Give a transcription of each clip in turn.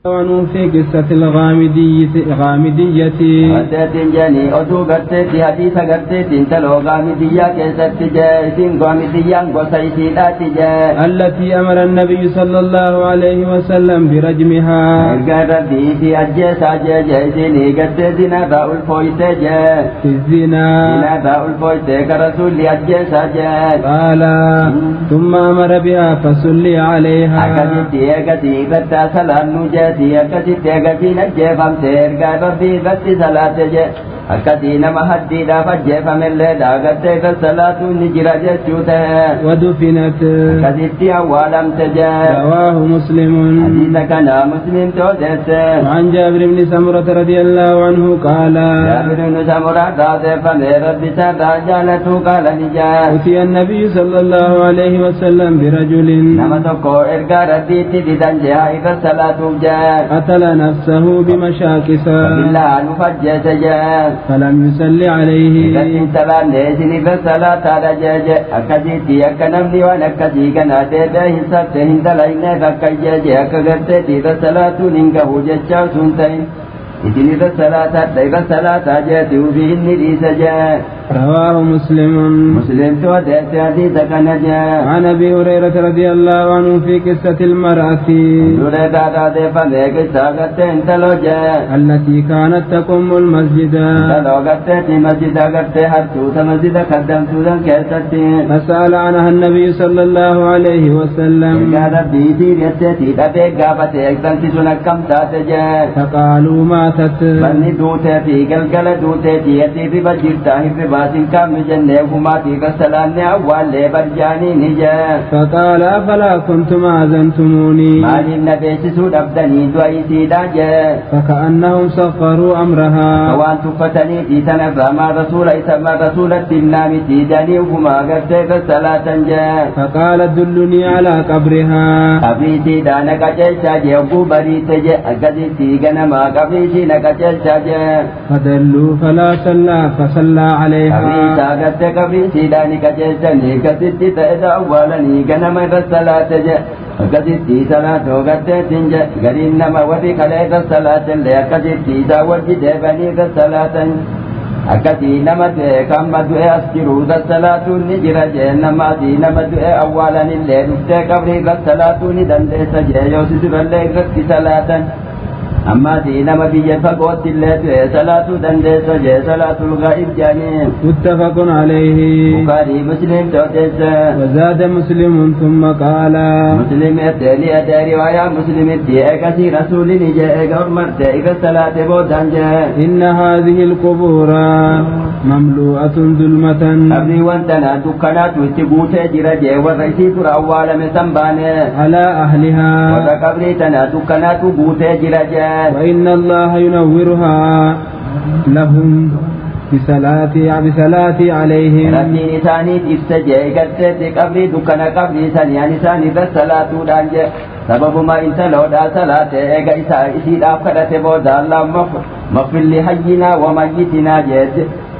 وعنوا في قصة الغامدية قرتت جاني أدو قرتت حديث قرتت انتلو غامدية كيست جاء غامدية وسيسيلات جاء التي أمر النبي صلى الله عليه وسلم برجمها قرتي في أجيس جاء قرتت نباء الفويت جاء في الزنا نباء الفويت كرسول أجيس جاء قال ثم أمر بها فصلي عليها أكدت يكتي قرتا سلام نجاتي أكدت يكتي نجفم تيرقى ربي بس صلاة جاء أكدي نما حديدا فجفم اللي داقت فالصلاة نجرى جتشوتا ودفنت أكدت أولم تجاء رواه مسلم حديث كان مسلم تودت. وعن جابر بن سمرة رضي الله عنه قال جابر بن سمرة قال ربي سادا جالته قال نجاء أتي النبي صلى الله عليه وسلم برجل نما تقو إرقى رديت ددنجها إذا الصلاة جاء قتل نفسه بمشاكس بالله نفجت جاء فلم يصلي عليه إذا سلام ليسن إذا الصلاة على جاء أكدتي أكنمني ونكتي كناتي به سبتهن دلين فكي جاء أكدتي إذا الصلاة ننقه جاء سنتين إذا الصلاة جاءت وبهن ليس جاء. رواه مسلم تودت حديثك نجاء. عن أبي هريرة رضي الله عنه في قصة المرأة التي كانت تقوم المسجد فسأل عنها النبي صلى الله عليه وسلم فقالوا ماتت فقال أفلا كنتم آذنتموني فكأنهم صغروا أمرها فقال دلني على قبرها فدلوا فلا فصلى عليها أكدتي صلاة وقتت قرين نما وفي خليك الصلاة اللي أكدتي ساوجد بني الصلاة أكدتي نمت كمت أسجروا الصلاة نجر نما دي نمت أولا اللي نفتي قبري الصلاة ندند سجي يوسف اللي صلاة أما دينما بيجي فقوت الله صلاة دندس جي صلاة الغائب جاني. متفق عليه. بخاري مسلم توجس. وزاد مسلم ثم قال مسلم التالي أتى رواية مسلم التالي رسول نجاء قرمت إذا صلاة بودان جاء. إن هذه القبور مملوءة ظلمة. أبني وانتنا دكانات وتبوت جرجة والرئيسي أول مسنبان على أهلها. وتقبرتنا دكانات وبوت جرجة. وإن الله ينورها لهم بصلاة عليهم. ربي نساني تفسجي قدت قبري دكنا قبري سنيا نساني بالصلاة دانجة سبب ما انت لو دا صلاة ايغا إسي دافكرة بودا اللهم مغفر لحينا وميتنا جيت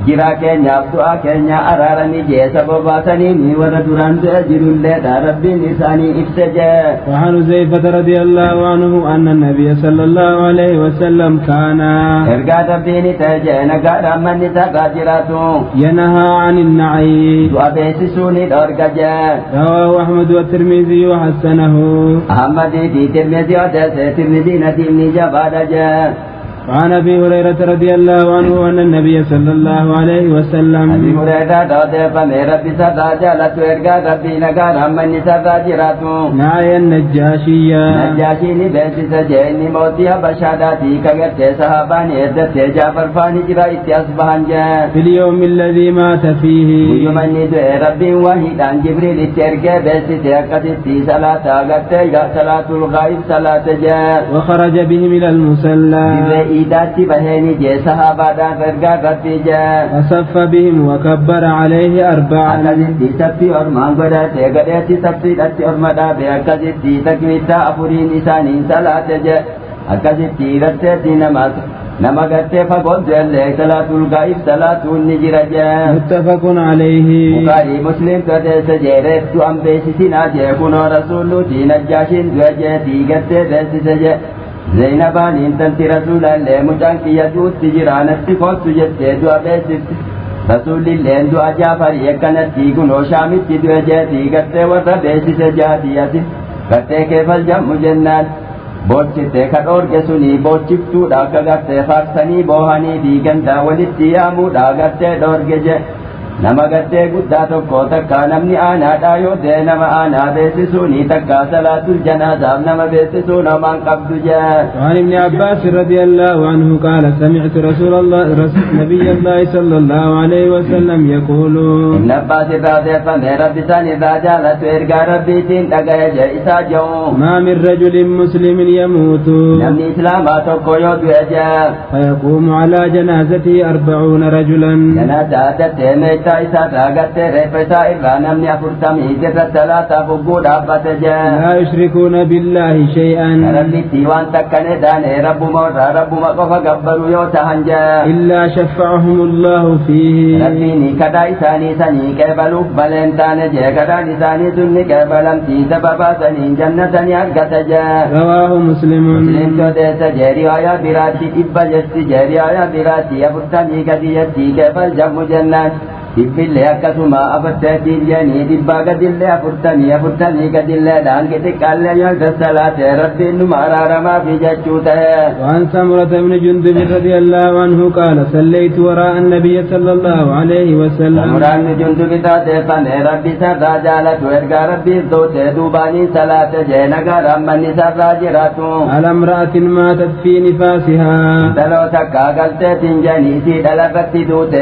جرا كينيا دعا كينيا أرارني جي سبب سنيني وردران تأجر الله دا ربي نساني افسجي. وعن زيفة رضي الله عنه أن النبي صلى الله عليه وسلم كان ارقا تبديني تأجي نقار من نتاقاجراتو ينهى عن النعي دعا بيسسوني دورقا جي. رواه أحمد والترمذي وحسنه. أحمد في ترمذي وترمذي نتيمني جبادة جي. وعن أبي هريرة رضي الله عنه أن النبي صلى الله عليه وسلم أبي هريرة رضي الله عنه جالت ورقا ربي نقار من نتاقاجراتو نعي النجاشية نجاشيني بيسي سجيني موتيها بشاداتي كغرت صحاباني ادت جعفر فاني جرا اتياسبهان جا. في اليوم الذي مات فيه ويمني دعي ربي وحيد عن جبريل اترقى بيسي تيقتي صلاة أغرت صلاة الغائب صلاة جا. وخرج بهم إلى المسلى إيداتي بهيني جي صحابة دان فرقا قطي جا. وصف بهم وكبر عليه أربعا. أكذتي سبتي أرمان قداتي قداتي سبتي داتي أرمدا بأكذتي تكويتا أفرين إساني صلاة جا. أكذتي رتتي نما قدتي فقد جل صلاة الغائب صلاة النجر جا. متفق عليه. بخاري مسلم قدس جيرت أم بيسسنا جي كنو رسول تي نجاشين دوجتي قدتي بيسس جا. زينبان انت رسول الله مجانك يدوت تجرانت كوت جتدو أبيست رسول الله دو أجافر يكنت تيقن وشامت تدو جاتي قرت وربيست جاتيات قرت كيف الجمع جنات بوچته کډور کې سني بوچفتو دا کګته فارسني بوهاني دي ګندا ولتيامو دا ګته ډور کې نمغته ګدا تو کوت کانمني انا دايو دینم انا بیسسوني تکا صلاه الجنازه نم بیسسو نمان قبدجا. وعن ابن عباس رضي الله عنه قال سمعت رسول الله نبي الله صلى الله عليه وسلم يقول ابن عباس رضي الله ربي ثاني راجالت ارغا ربي تين دغه جيسا جو ما من رجل مسلم يموت نم اسلام تو کويو دوجا فيقوم على جنازته 40 رجلا جنازه ته إسا راغت رفتا إبانم يفرتمي جرت ثلاثة فقود عبت جاء لا يشركون بالله شيئا ربي تيوان تكن دان رب مورا رب مقف قبروا يوتهنجا إلا شفعهم الله فيه ربي نكدا إساني سني كبلوك بلنتان جاء كدا إساني سني كبلم تي سببا سني جنة يأغت جاء. رواه مسلم جودس جري آيا براتي إبا جسي جري آيا براتي يفرتمي كدي يسي كبل جم جنة Ibille akkasuma afattaatiin jedhanii dhibbaa gadillee afurtanii gadillee daangete qallee yoo salaate rabbiin numa araaramaa fi jechuu ta'e. وعن سمرة بن جندب رضي الله عنه قال صليت وراء النبي صلى الله عليه وسلم. سمرة بن جندب تاتفن ربي سرى جالت وإرقى ربي دوت دوباني صلاة جينك رمني سرى جراتو. على امرأة ماتت في نفاسها. دلو تكا قلت تنجني سيد لفتي دوت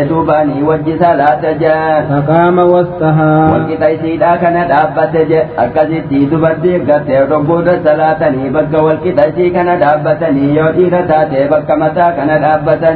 دوباني وجه صلاة جاء فقام وسطها والكتاي سيدا كان دابت جاء أكاسيتي دبردي قتل رقود صلاة بك والكتاي كان دابتني يودي رتاتي بك متى كان دابتن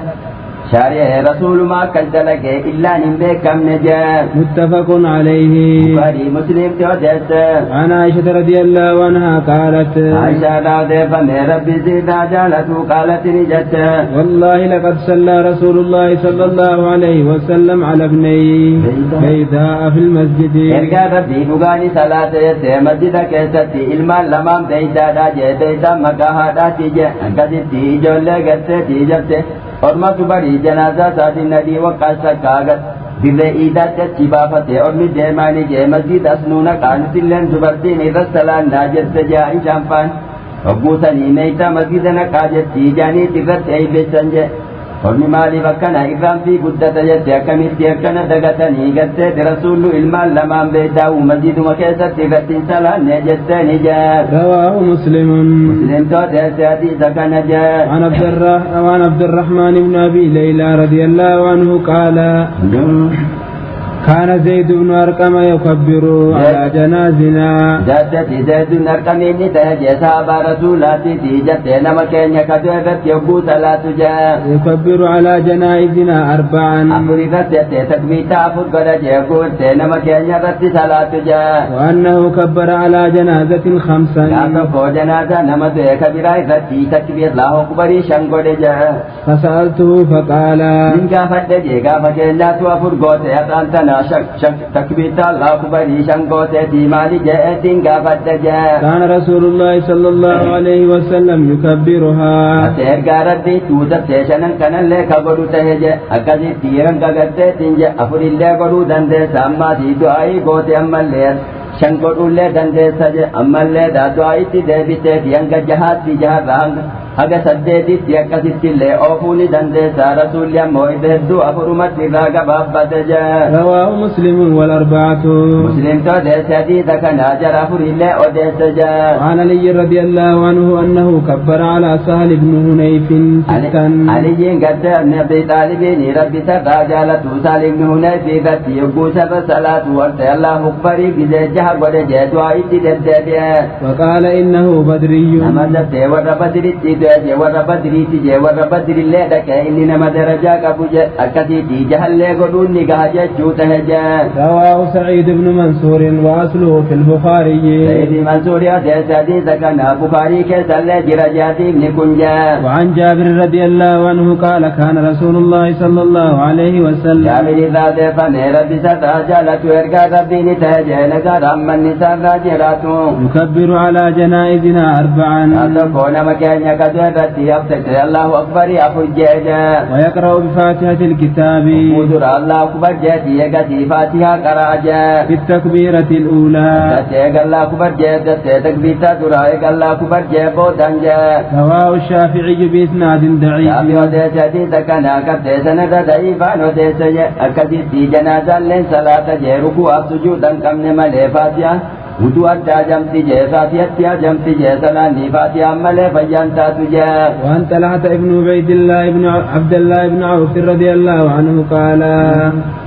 شارع رسول ما كنتلك إلا نبيك كم نجاة. متفق عليه. بخاري مسلم تودس. عن عائشة رضي الله عنها قالت عائشة رضي الله ربي زيدا جالت قالت نجت والله لقد صلى رسول الله صلى الله عليه وسلم على ابني بيداء في المسجد. ارجع ربي نغاني صلاة يتي مسجد كيستي المال لمام بيدا جي بيدا مكاها داتي انكسيتي جولة گسيتي جبتي और बड़ी जनाजा शादी नदी वक़्त कागज दिले ईदा चची बाफते और मी जयमानी जय मस्जिद असनूना कानसिलन जुबर्ती निरसलान नाजत जाई शंपान अबू सनी नैता मस्जिद न काजत जानी तिरत ऐ बेचंजे और मी माली वकना इकराम फी गुद्दत जते कमिति कना दगतनी गते रसूल इल्मा लमाम बेदाउ मस्जिद मकेसा तिरत सलान नजत निजा. رواه مسلم तो जैसे सकन जा. عن عبد الرحمن بن أبي ليلى رضي الله عنه قال كان زيد بن أرقم يكبر على جنازنا. جدتي زيد بن أرقم إني تهجي صحابة رسولاتي تيجتي نمكين يكدوغت يبو صلاة جاء. يكبر على جنائزنا 4 أفريقات تكبيتا أفرقات يقول نمكين يكدوغت صلاة جاء. وأنه كبر على جنازة 5 يكفو جنازة نمت يكبرا يكدي تكبير الله أكبر شنقود جاء. فسألته فقال من قافت جيكا فكينا توفرقات يقانتنا شك تكبيتا الله أكبر شنقود مالي جاءتين قافت جاء. كان رسول الله صلى الله عليه وسلم يكبرها. أتير قاردي توزت سيشنن كنن لك قدو تهجة أكاسي تيرن قاقت تنجة أفر الله قدو دندي ساما سي دعائي قوت أمال لير شنقود الله دندي سجة أمال لير دعائي تي دبي تيانك جهاد في جهاد رانك haga saddeetitti akkasittillee oofuu ni dandeessa rasuulli ammoo hedduu afurumatti irraa gabaabbate jee. رواه مسلم والأربعة. مسلم تودس حديث كان أجر أفريله أودس جاء. وعن علي رضي الله عنه أنه كبر على سهل بن هنيف 6. علي قد النبي طالبين ربي سرى جالت سهل بن هنيف قد يبو سر صلاة وقت الله أكبر بزيجها ودجه دعائي تدبيا. وقال إنه بدري. أما دبت ورب بدري جاء ورا بدري تجي ورا بدري اللي دك إني نما درجة كبوجة أكتي جهل قدون نجاج جوته جاء. رواه سعيد بن منصور وأصله في البخاري. سعيد منصور حديث كان بخاري كسل جرجات ابن كنجا. وعن جابر رضي الله عنه قال كان رسول الله صلى الله عليه وسلم. جابر ذات فنير بسرعة جالت ورقا ربي نتهجين كرم النساء راجراتو. يكبر على جنائزنا أربعا. تكون مكان يكدر يفتك الله أكبر يفججا. ويقرأ بفاتحة الكتاب. ودر الله أكبر جاتي يكتي فاتحة كراجا. في التكبيرة الأولى. تتيق الله أكبر جاتي تكبيرة درائق الله أكبر جابو دنجا. رواه الشافعي بإسناد ضعيف. شافعي وديس حديثك ناكت سند ضعيفان وديس أكدي في جنازة لن صلاة جيركو السجودا كم نمالي فاتحة. وتو أدى جمتي جي فاتحة جمتي جي سلاني فاتحة مالي فجانتا تجا. وعن طلحة ابن عبد الله بن عوف رضي الله عنه قال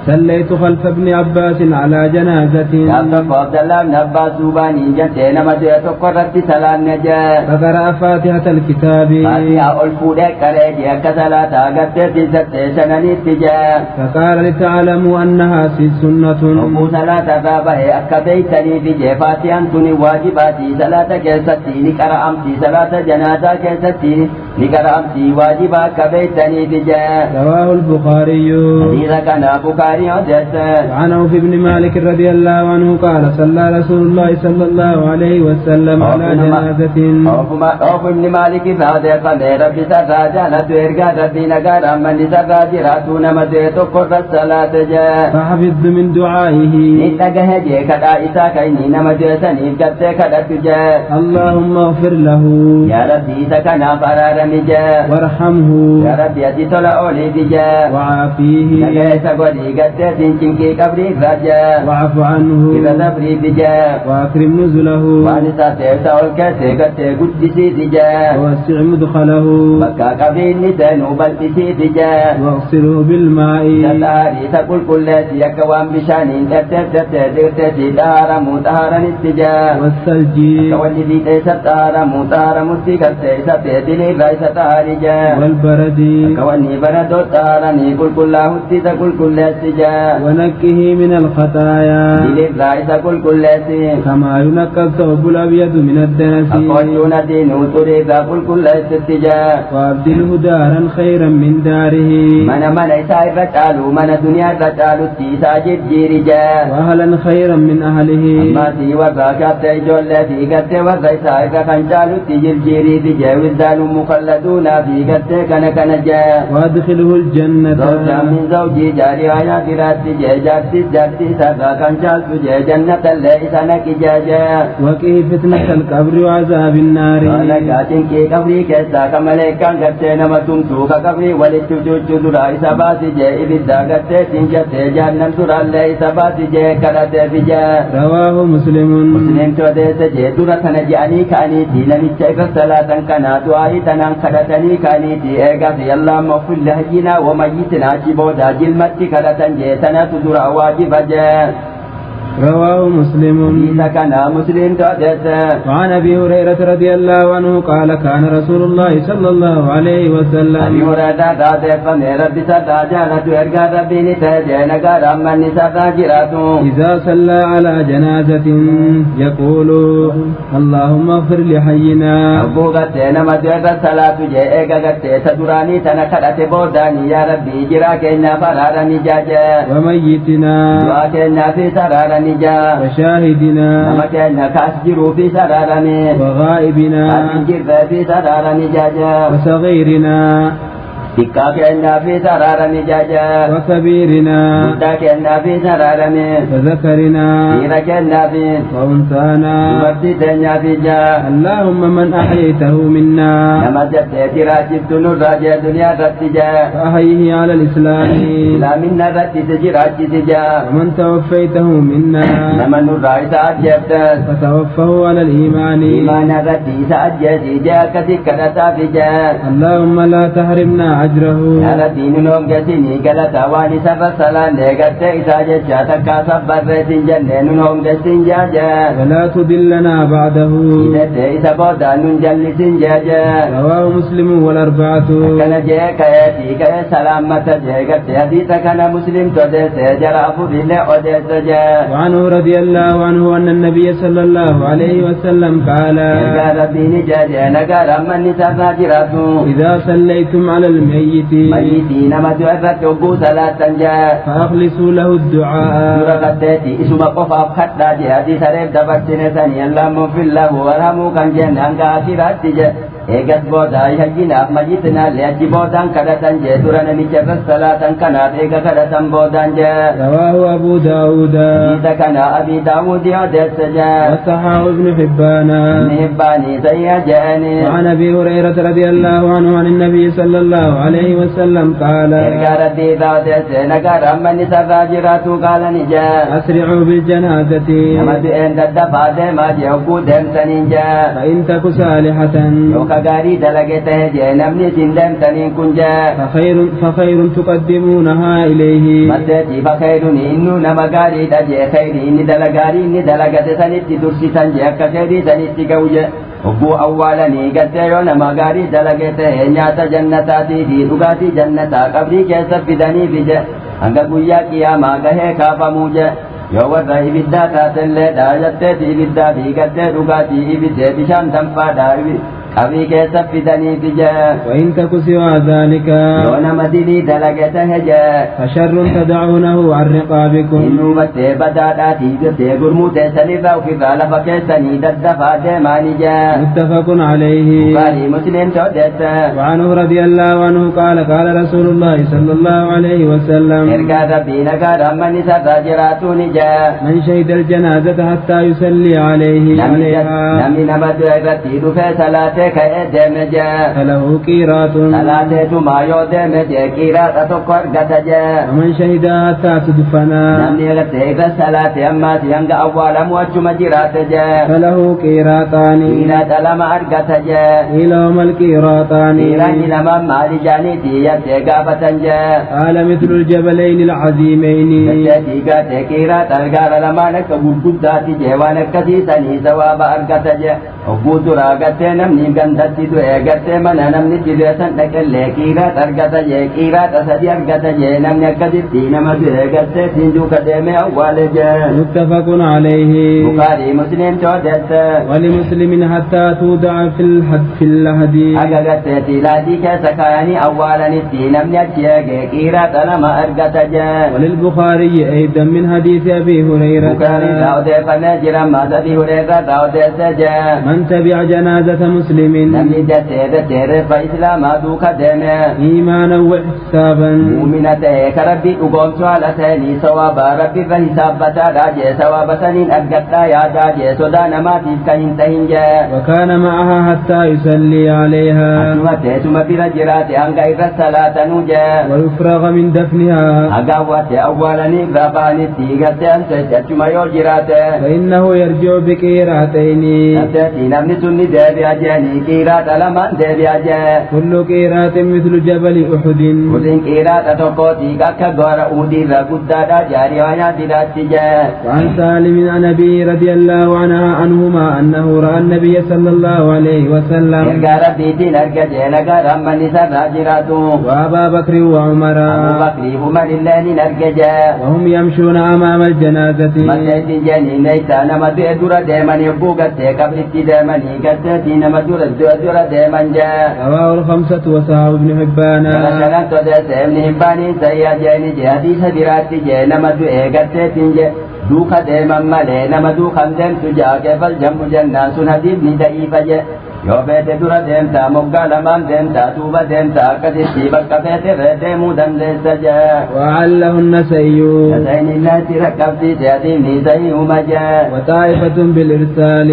صليت خلف ابن عباس على جنازة. عبد الله بن عباس باني جنتين مدية قررت سلام نجا. فقرأ فاتحة الكتاب. فاتحة الفودة كريجي كسلاة قدت ستة تجا. فقال لتعلموا أنها سنة. أبو صلاة بابه أكديتني بجي فاتحة تني واجباتي صلاة كيستي نكرا أمتي صلاة جنازة كيستي نكرا أمتي واجبا كبيتني بجا. رواه البخاري. حديث كان بخاري حدث. وعن عوف بن مالك رضي الله عنه قال صلى رسول الله صلى الله عليه وسلم على جنازة. عوف بن مالك فهذا قال ربي سراجا ترجع ربي نجار من سراجراتون مديت قرب الصلاة جا. فحفظت من دعائه. نتجه جي كذا إساكيني نمديتني كذا كذا تجا. اللهم اغفر له. يا ربي سكنا فرار مجا. وارحمه. يا ربي أتيتلا أولي بجا. وعافيه. نجايس قولي قدر تنشنكي قبري رجا. وعف عنه. إذا تبري بجا. وأكرم نزله. وانسا تيسا والكسي قدر قدسي بجا. ووسع مدخله. بكا قبري نسان وبلتسي بجا. واغسله بالماء. تتاري تقول كل يكوان بشانين تتتتتتتتتي دارا مطهرا استجا. والثلج. كوالي في تيسا دارا مطهرا مستيقا تيسا تيتلي رايسا تارجا. والبرد. كوالي بردو تارني كل هستيسا كل استجا. ونكه من الخطايا. تلي رايسا كل استجا. كما ينقى الثوب الأبيض من الدنس. أقولون دينو تريد كل استجا. وأبدله دارا خيرا من داره. من إساء رجالو من دنيا رجالو تيسا جرجا. وأهلا خيرا من أهله. أما تي وراكب تيجول في قد ورئيسا كنجالو تجرجيري تجاوز دانو مخلدون في قد كنجا. وأدخله الجنة. زوجا من زوجي جاري آيا درات جارتي سبا كنجال تجا جنة ليس نكجاجا. وقه فتنة القبر وعذاب النار. ولكن كي قبري كيسا كملكا قد نمتمتو كقبري ولتجوج رئيس باسي جاء إبدا قد تنجت جهنم سرى ليس باسي جاء كرت بجا. رواه مسلم. مسلم توديس جاء درة نجاني كاني تي نمتشيك صلاة كنا دعائي تنان كرتني كاني تي إيقا في الله مغفر لهجنا وميتنا جبودا جلمت كرتن جاء تنا تدرى واجب جاء. رواه مسلم. كان مسلم توديس. وعن أبي هريرة رضي الله عنه قال كان رسول الله صلى الله عليه وسلم. أبي هريرة توديس فمن رب سراجانة إرقى ربي نتهجين قرام من سراجراتو. إذا صلى على جنازة يقول اللهم اغفر لحينا. أبو غتين مدير الصلاة جاء غتين تدراني تنكرت بوداني يا ربي جراك إنا فرار نجاجا. وميتنا. وكنا في سرار نجا. وشاهدنا. وكنا كاسجروا في سرارني. وغائبنا. أسجر في سرار نجاجا. وصغيرنا. Tikka kenna fi sararani jaja. وكبيرنا. Gudda kenna fi sararani. وذكرنا. Dhiira kenna fi. وأنثانا. Dubartii teenya fi jaa. اللهم من أحييته منا. Nama jettee jiraachiftu nurraa jee duniyaa irratti jaa. فأحيه على الإسلام. Islaaminna irratti si jiraachisi jaa. ومن توفيته منا. Nama nurraa isa ajjeeftas. فتوفه على الإيمان. Imaana irratti isa ajjeesi jee akkasi kadhataa fi jaa. اللهم لا تحرمنا أجره على دين نوم قسيني قلت أواني سر الصلاة لقد إساجة شاتك صبر جنة نوم قسين جاجا ولا تضلنا بعده إذا تيس بودا ننجل سنجاجا رواه مسلم والأربعة كان جيك ياتيك سلامة جيك حديثك أنا مسلم تدس جراف بالله أدس جا وعنه رضي الله عنه أن النبي صلى الله عليه وسلم قال ربي جاجا نقال من نساء جراتو إذا صليتم على الميت ميتين ما تؤرت يبو صلاة جا فأخلصوا له الدعاء رقتتي اسم قفا خطا جهدي سريب دبتين ثاني اللهم في الله ورحمه كان جنان كاثرات جا eegas booda hajjinaaf majitna leechi boodaan kadhatan jee dura namicha irra salaatan kanaaf eega kadhatan boodaan jee رواه أبو داود isa kana abi daawud odeessa jee وصححه ابن حبان ibni hibbaanii sayya jeeni وعن أبي هريرة رضي الله عنه عن النبي صلى الله عليه وسلم قال ergaa rabbii irraa odeesse nagaan ammanni sarraa jiraatu qaalani jee أسرعوا بالجنازة nama du'een daddafaa deemaa jee hogguu deemtaniin jee فإن تك صالحة gaarii dalage tahe jee namni isin deemtaniin kun jee فخير تقدمونها إليه mateetii fakkeeduun innuu nama gaariidha jee khayrii inni dalagaarii inni dalagate sanitti dursisan jee akka khayrii sanitti ga'u jee hogguu awwaalanii gartee yoo nama gaarii dalage tahe nyaata jannataatii fi dhugaatii jannataa qabrii keessa fidaniif jee hanga guyyaa qiyaamaa gahee kaafamuu jee yoo warra ibiddaa taatellee dhaayatteeti ibiddaa fi gartee dhugaatii ibiddee bishaan danfaadhaa qabrii keessa fidaniif jee وإن تك سوى ذلك yoo nama dilii dalage tahe jee فشر تدعونه عن رقابكم innuu battee badaadhaatii gattee gurmuu teessanirraa ofirraa lafa keessanii daddafaa deemaani jee متفق عليه bukaarii musliim odeesse وعنه رضي الله عنه قال قال رسول الله صلى الله عليه وسلم ergaa rabbii nagaan amman isarraa jiraatuuni jee من شهد الجنازة حتى يصلي عليها namni nama du'e irratti dhufee salaatee ka'ee deeme jee فله قيراط salaateetumaa yoo deeme jee qiiraadha tokko argata jee ومن شهدها حتى تدفنا namni gartee irra salaate ammaati hanga awwaalamu achuma jiraate jee فله قيراطان qiiraadha lama argata jee قيل وما القيراطان qiiraanni lama maali jaaniitii yattee gaafatan jee قال مثل الجبلين العظيمين jetteetii gaatee qiiraadha gaara lamaan akka gurguddaati jee waan akkasiisanii sawaaba argata jee hogguu duraa gartee namni gandatti du'e gartee mana namni jireessan dhaqellee qiiraat argata jee qiiraadha sadi argata jee namni akkasitti nama du'e gartee siinduuka deemee awwaale jee متفق عليه bukaarii musliim odeesse ولمسلم حتى تودع في اللحد aga garteetii laadii keessa kaayanii awwaalanitti namni achi eege qiiraadha lama argata jee وللبخاري أيضا من حديث أبي هريرة bukaariirraa odeeffamee jira maasabii hureerraa odeesse jee من تبع جنازة مسلم namni jettee reeffa islaamaa duuka deeme إيمانا واحتسابا muumina ta'e ka rabbii dhugoomsu haala ta'anii sawaaba rabbiirra hisaabbataadha jee sawaaba saniin argadhaa yaadaa jee sodaa namaatiif kan hin tahin jee وكان معها حتى يصلي عليها asuma teessuma bira jiraate hanga irra salaatanuu jee ويفرغ من دفنها haga awwaate awwaalanii irraa ba'anitti gartee anseetti achuma yoo jiraate فإنه يرجع بقيراتين garteetii namni sunni deebi'a jeeni qiiraadha lamaan deebi'a jee كل قيرات مثل جبل أحد Kutin qiiraadha tokkootii akka goora uudiirra guddaadha jaarii waanyaa diraatti jee وعن سالم عن أبي رضي الله عنهما أنه رأى النبي صلى الله عليه وسلم ergaa rabbiitiin arga jee nagaa ramman isarraa jiraatu وأبا بكر وعمر abubakrii umarillee nin arge jee وهم يمشون أمام الجنازة malleetiin jeeni neeysa nama du'e dura deeman yogguu gartee qabritti deemanii garteetii nama dura deeman jee رواه الخمسة وصححه ابن حبان shanan todeesse ibni hibbaaniin sayyaa jeeni jee hadiisa biraatti jee nama du'e garteetiin jee duuka deeman malee nama duukan deemtu jaageefal jammu jennaan sun hadiisni da'iifa jee yoo feete dura deemtaa moggaa lamaan deemtaa duuba deemtaa akkasitti bakka feete deemuu dandeessa jee وعله النسائي Sayin illatti rakkabsiise hadiisni sahiihuma jee وطائفة بالإرسال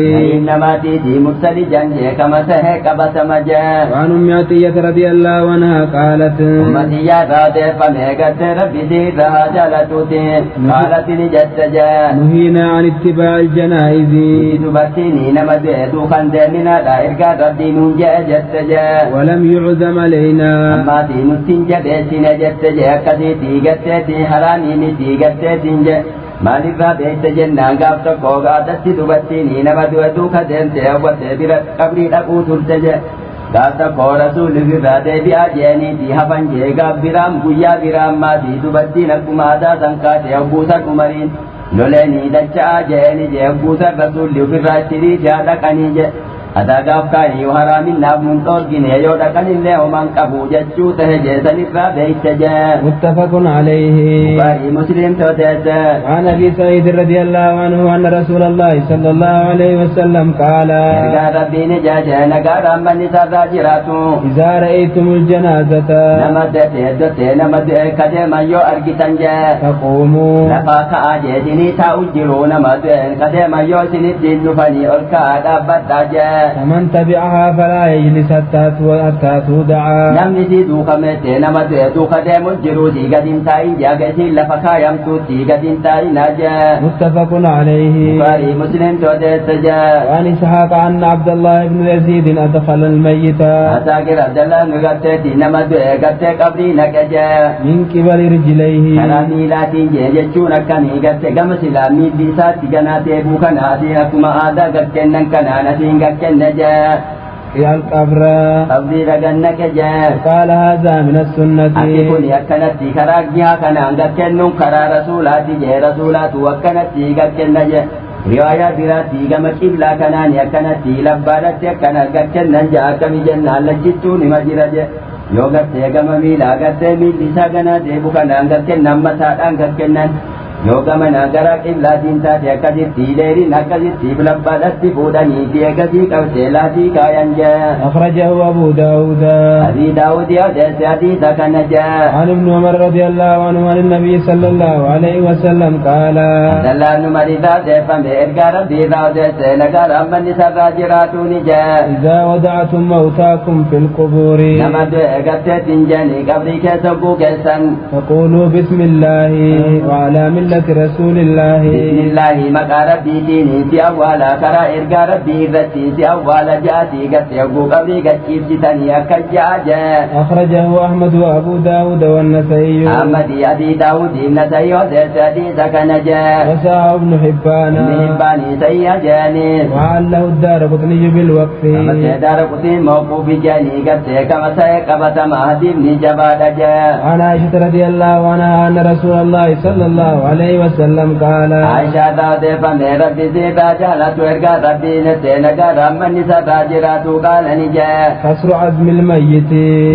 namaatiiti mursali jee kama tahee qabatama jee وعن أم عطية رضي الله عنها قالت ummatiyyaa irraa odeeffame gartee rabbisii irraa jaalatuuti haalatini jette jee نهينا عن اتباع الجنائز dubartiin nama du'e duukan deeminaadha ergaa rabbii nuun jee jette jee ولم يعزم علينا ammaatii nuttiin jabeessine jette jee akkasii tiigatteetiin haraanii ni tiigatteetiin jee maalirraa beekte jennaan gaaf tokko gaadatti dubartiin nama du'e duuka deemte hawwattee bira qabrii dhaquu turte jee gaaf tokko rasuulli birraa deebi'aa jeeniitii hafan jee gaaf biraam guyyaa biraam maatii dubartiin akkuma aadaa san kaate hawbuusan umariin loleenii dacha'aa jeeni jee hawbuusan rasuulli ofirraa itti jaa dhaqanii jee adagaaf kaanii haraaminaaf nun dhoorgine yoo dhaqanillee homaan qabu jechuu tahe jeesanirraa beekte jee متفق عليه bukaarii muslim tooteesse عن ابي سعيد رضي الله عنه ان رسول الله صلى الله عليه وسلم قال ergaa rabbiin jee nagaadhaan manni isaarraa jiraatu اذا رايتم الجنازه nama deddeeddotee nama du'e kadeeman yoo argitan jee فقوموا lafaa ka'aa jeetinii taa'u jiru nama du'e kadeeman yoo isinittiin dhufanii ol ka'aa dhaabbadhaa jee فمن تبعها فلا يجلس حتى تودع namni sii duukamete nama du'e duuka deemu jiru sii gadin taa'in jaaga isiin lafa kaayamtu sii gadin taa'inaa jee متفق عليه bukaarii muslim tooteesse jee وعن اسحاق ان عبد الله بن يزيد ادخل الميت asaakir abdallaan garteeti nama du'e gartee qabrii naqe jee من قبل رجليه karaa miilaatiin jee jechuun akkanii garte gama silaa miilli isaatti ganaa deebuu kana asiin akkuma aadaa gakkennan kanaan asiin gakkenne jee يا القبر qabrii dhagannaqe jee قال هذا من السنة akki kun akkanatti karaa jihaa kanaan gakkennuun karaa rasuulaati jee rasuulaatu akkanatti gakkenna jee riwaayaa biraatti gama qiblaa kanaan akkanatti labbaadhatti akkana gakkennan jee akkami jennaan lachittuun hima jira jee yoo gartee gama miilaa gartee miilli isaa ganaa deebu kanaan gakkennan mataadhaan gakkennan yoo gamana gara qiblaatiin taate akkasitti leeriin akkasitti labbaadhatti fuudhanii fi eegasii qabsee laatii kaayan jee أخرجه أبو داود أبي داود يودس حديث كان جاء عن ابن عمر رضي الله عنه عن النبي صلى الله عليه وسلم قال دلال نمر ذات فمئر ربي ذات نقر أمن سراجراتون جاء إذا وضعتم موتاكم في القبور نمد قتت جاني قبري كسبو كسن فقولوا بسم الله وعلى ملة رسول الله بسم الله مقا ربي ديني في أولا كرا إرقى ربي ذاتي في أولا جاتي قد يقو قبري قد كيفتني أكجا جاء أخرجه أحمد وأبو داود والنسائي أحمد أبي داود النسائي ودس حديث كان جاء وساعه ابن حبان من بني سيجاني وعله الدار قطني بالوقف دار قتيل موقوف جاني قبته كما سيقبت مهدي بن جبال جاء عن عائشة رضي الله عنها أن رسول الله صلى الله عليه وسلم قال عائشة ذات فمن ربي زيبا جالت ورقا ربي نسينك رمى نسا راجرات قال نجاء كسر عزم الميت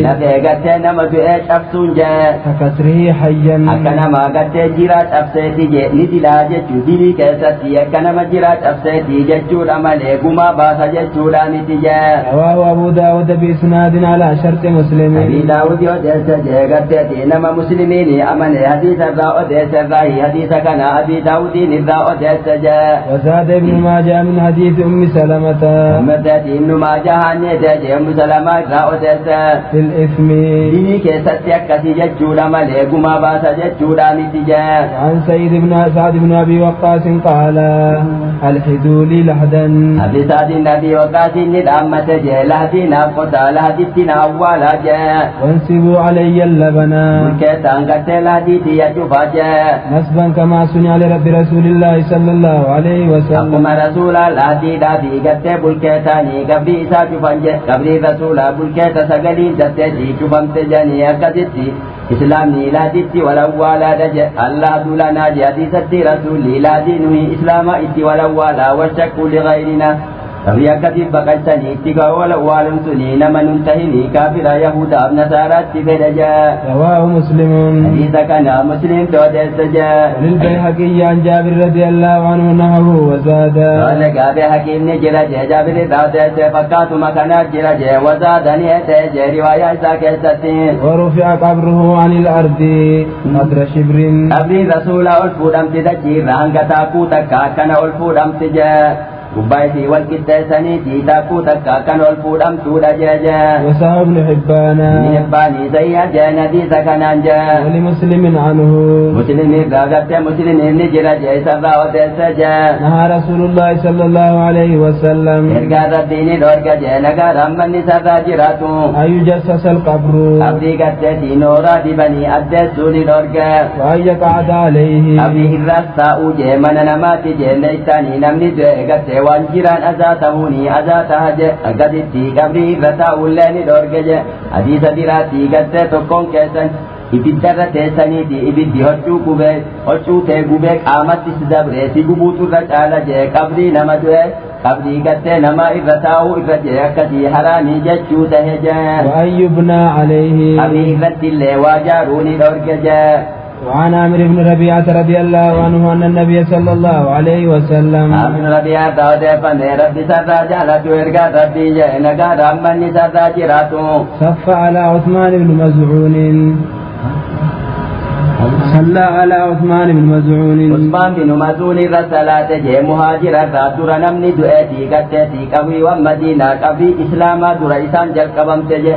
نفي قتل نمت إيش أفسون جاء ككسره حيا أكنا ما قتل جرات أفسيتي جاء ندلا جتشو ديني كيستي أكنا ما جرات أفسيتي جتشو رمالي قما باسا جتشو رامتي جاء رواه أبو داود بإسناد على شرط مسلم أبي داود يودس جاء قتل نما مسلمين أمن حديث الرأو ديس الرأي حديث كان أبي داود الرأو ديس جاء وزاد ابن ماجه من حديث أم سلمة أمتي ابن ماجه نيتي أم سلمة الرأو ديس في الإثم ديني كيستي أكسي جتشو رمالي قما باسا جتشو رامتي جاء عن سعد بن أبي وقاص قال الحدوا لي لحدا أبي سعد النبي وقاس ندامة جاء لهدي نافقتا لهدي تنا أولا جاء وانسبوا علي اللبنا ملكتان قتل هدي تيجوفا جاء نسبا كما سنع لرب رسول الله صلى الله عليه وسلم أقوم رسول الله دي قتل بلكتاني قبري إسا جوفان جاء قبري رسول بلكت سقلين تتجي جوفان تجاني أكدتي إسلامي لا دتي ولا ولا دجا الله دولنا جادي ستي رسولي لا دينه إسلام إتي ولا ولا والشك لغيرنا ربي كتب بقيتني اتقى ولا والمسني نما ننتهي كافر يهود ابن نصارى تبدجا رواه مسلم حديث كان مسلم تودسجا وللبيهقي عن جابر رضي الله عنه نهه وزاد قال جابر حكيم نجرا جابر داود فقات مكان جرا وزادني تج روايه ساكتين ورفع قبره عن الارض قدر شبر ابي رسول الفودم تدجي رانغتا كوتا كان الفودم تجا قبايتي والكتاسني تيتاكو تكا كان والفودم تودا جاجا وسهى ابن حبان نباني زيها جانا دي سكنان جا ولمسلم عنه مسلم راغت مسلم نجرا جيسا راوت سجا نهى رسول الله صلى الله عليه وسلم ارغا ربيني دورغا جنغا رمني سرا جراتو أن يجسس القبر ابدي غتتي نورا دي بني ادسوني دورغا وأن يقعد عليه ابي الرسا اوجه من نماتي جنيتاني نمني جغت وانجران ازاتهوني ازاتهج اغدتي قبري رتا ولاني دورغا حديث دراتي غت تكون كيسن ibiddarra teessaniiti ibiddi hoccuu ta'e gubee qaamatti si dabre si gubuutu irra caala jee qabrii nama du'e qabrii gattee nama irra taa'u irra jee akkasii haraamii jechuu tahe jee وأن يبنى عليه qabrii irratti illee waa jaaruuni dhorge jee وعن عامر بن ربيعة رضي الله عنه أن النبي صلى الله عليه وسلم عامر ربيعة داود فني ربي سرى جالت ويرقى ربي جee نقا رمني سرى جراتو صف على عثمان بن مزعون صلى على عثمان بن مزعون عثمان بن مزعون رسالات جه مهاجر دور نمني دعتي قتتي قوي ومدينة قوي إسلام دور إسان جل قبم تجه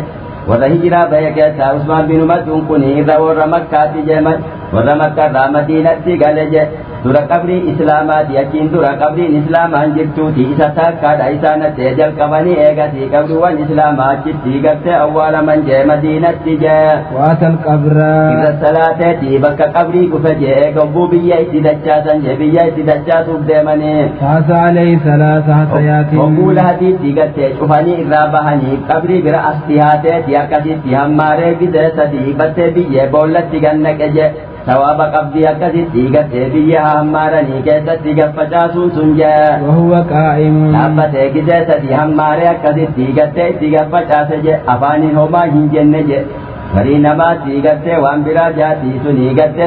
وهجرة بيك عثمان بن مزعون كني ور مكة جمل ور مكة مدينة تجلجه dura qabrii islaamaati achiin dura qabriin islaamaan jirtuuti isa takkaadha isaana teejal qabanii eegasii qabriiwwan islaamaa achitti gartee awwaalaman jee madiinatti jee waatal qabraa irra salaateeti bakka qabrii dhufe jee eegabbuu biyya itti dachaasan jee biyya itti dachaasuuf deemanii taasa alayhi salaasa hasayaatiin hogguu lahatiitti gartee cufanii irraa bahanii qabrii bira as dhihaateeti akkasitti hammaaree gidee sadii battee biyyee boollatti gannaqe jee ثواب قبضي أكثر قد بيها همارني كيست قفشاسون سنجا وهو قائم لابت كيست هماري أكثر قد قفشاس أفاني هما هنجن فرينا ما تيغت وان برا جاتي سني غت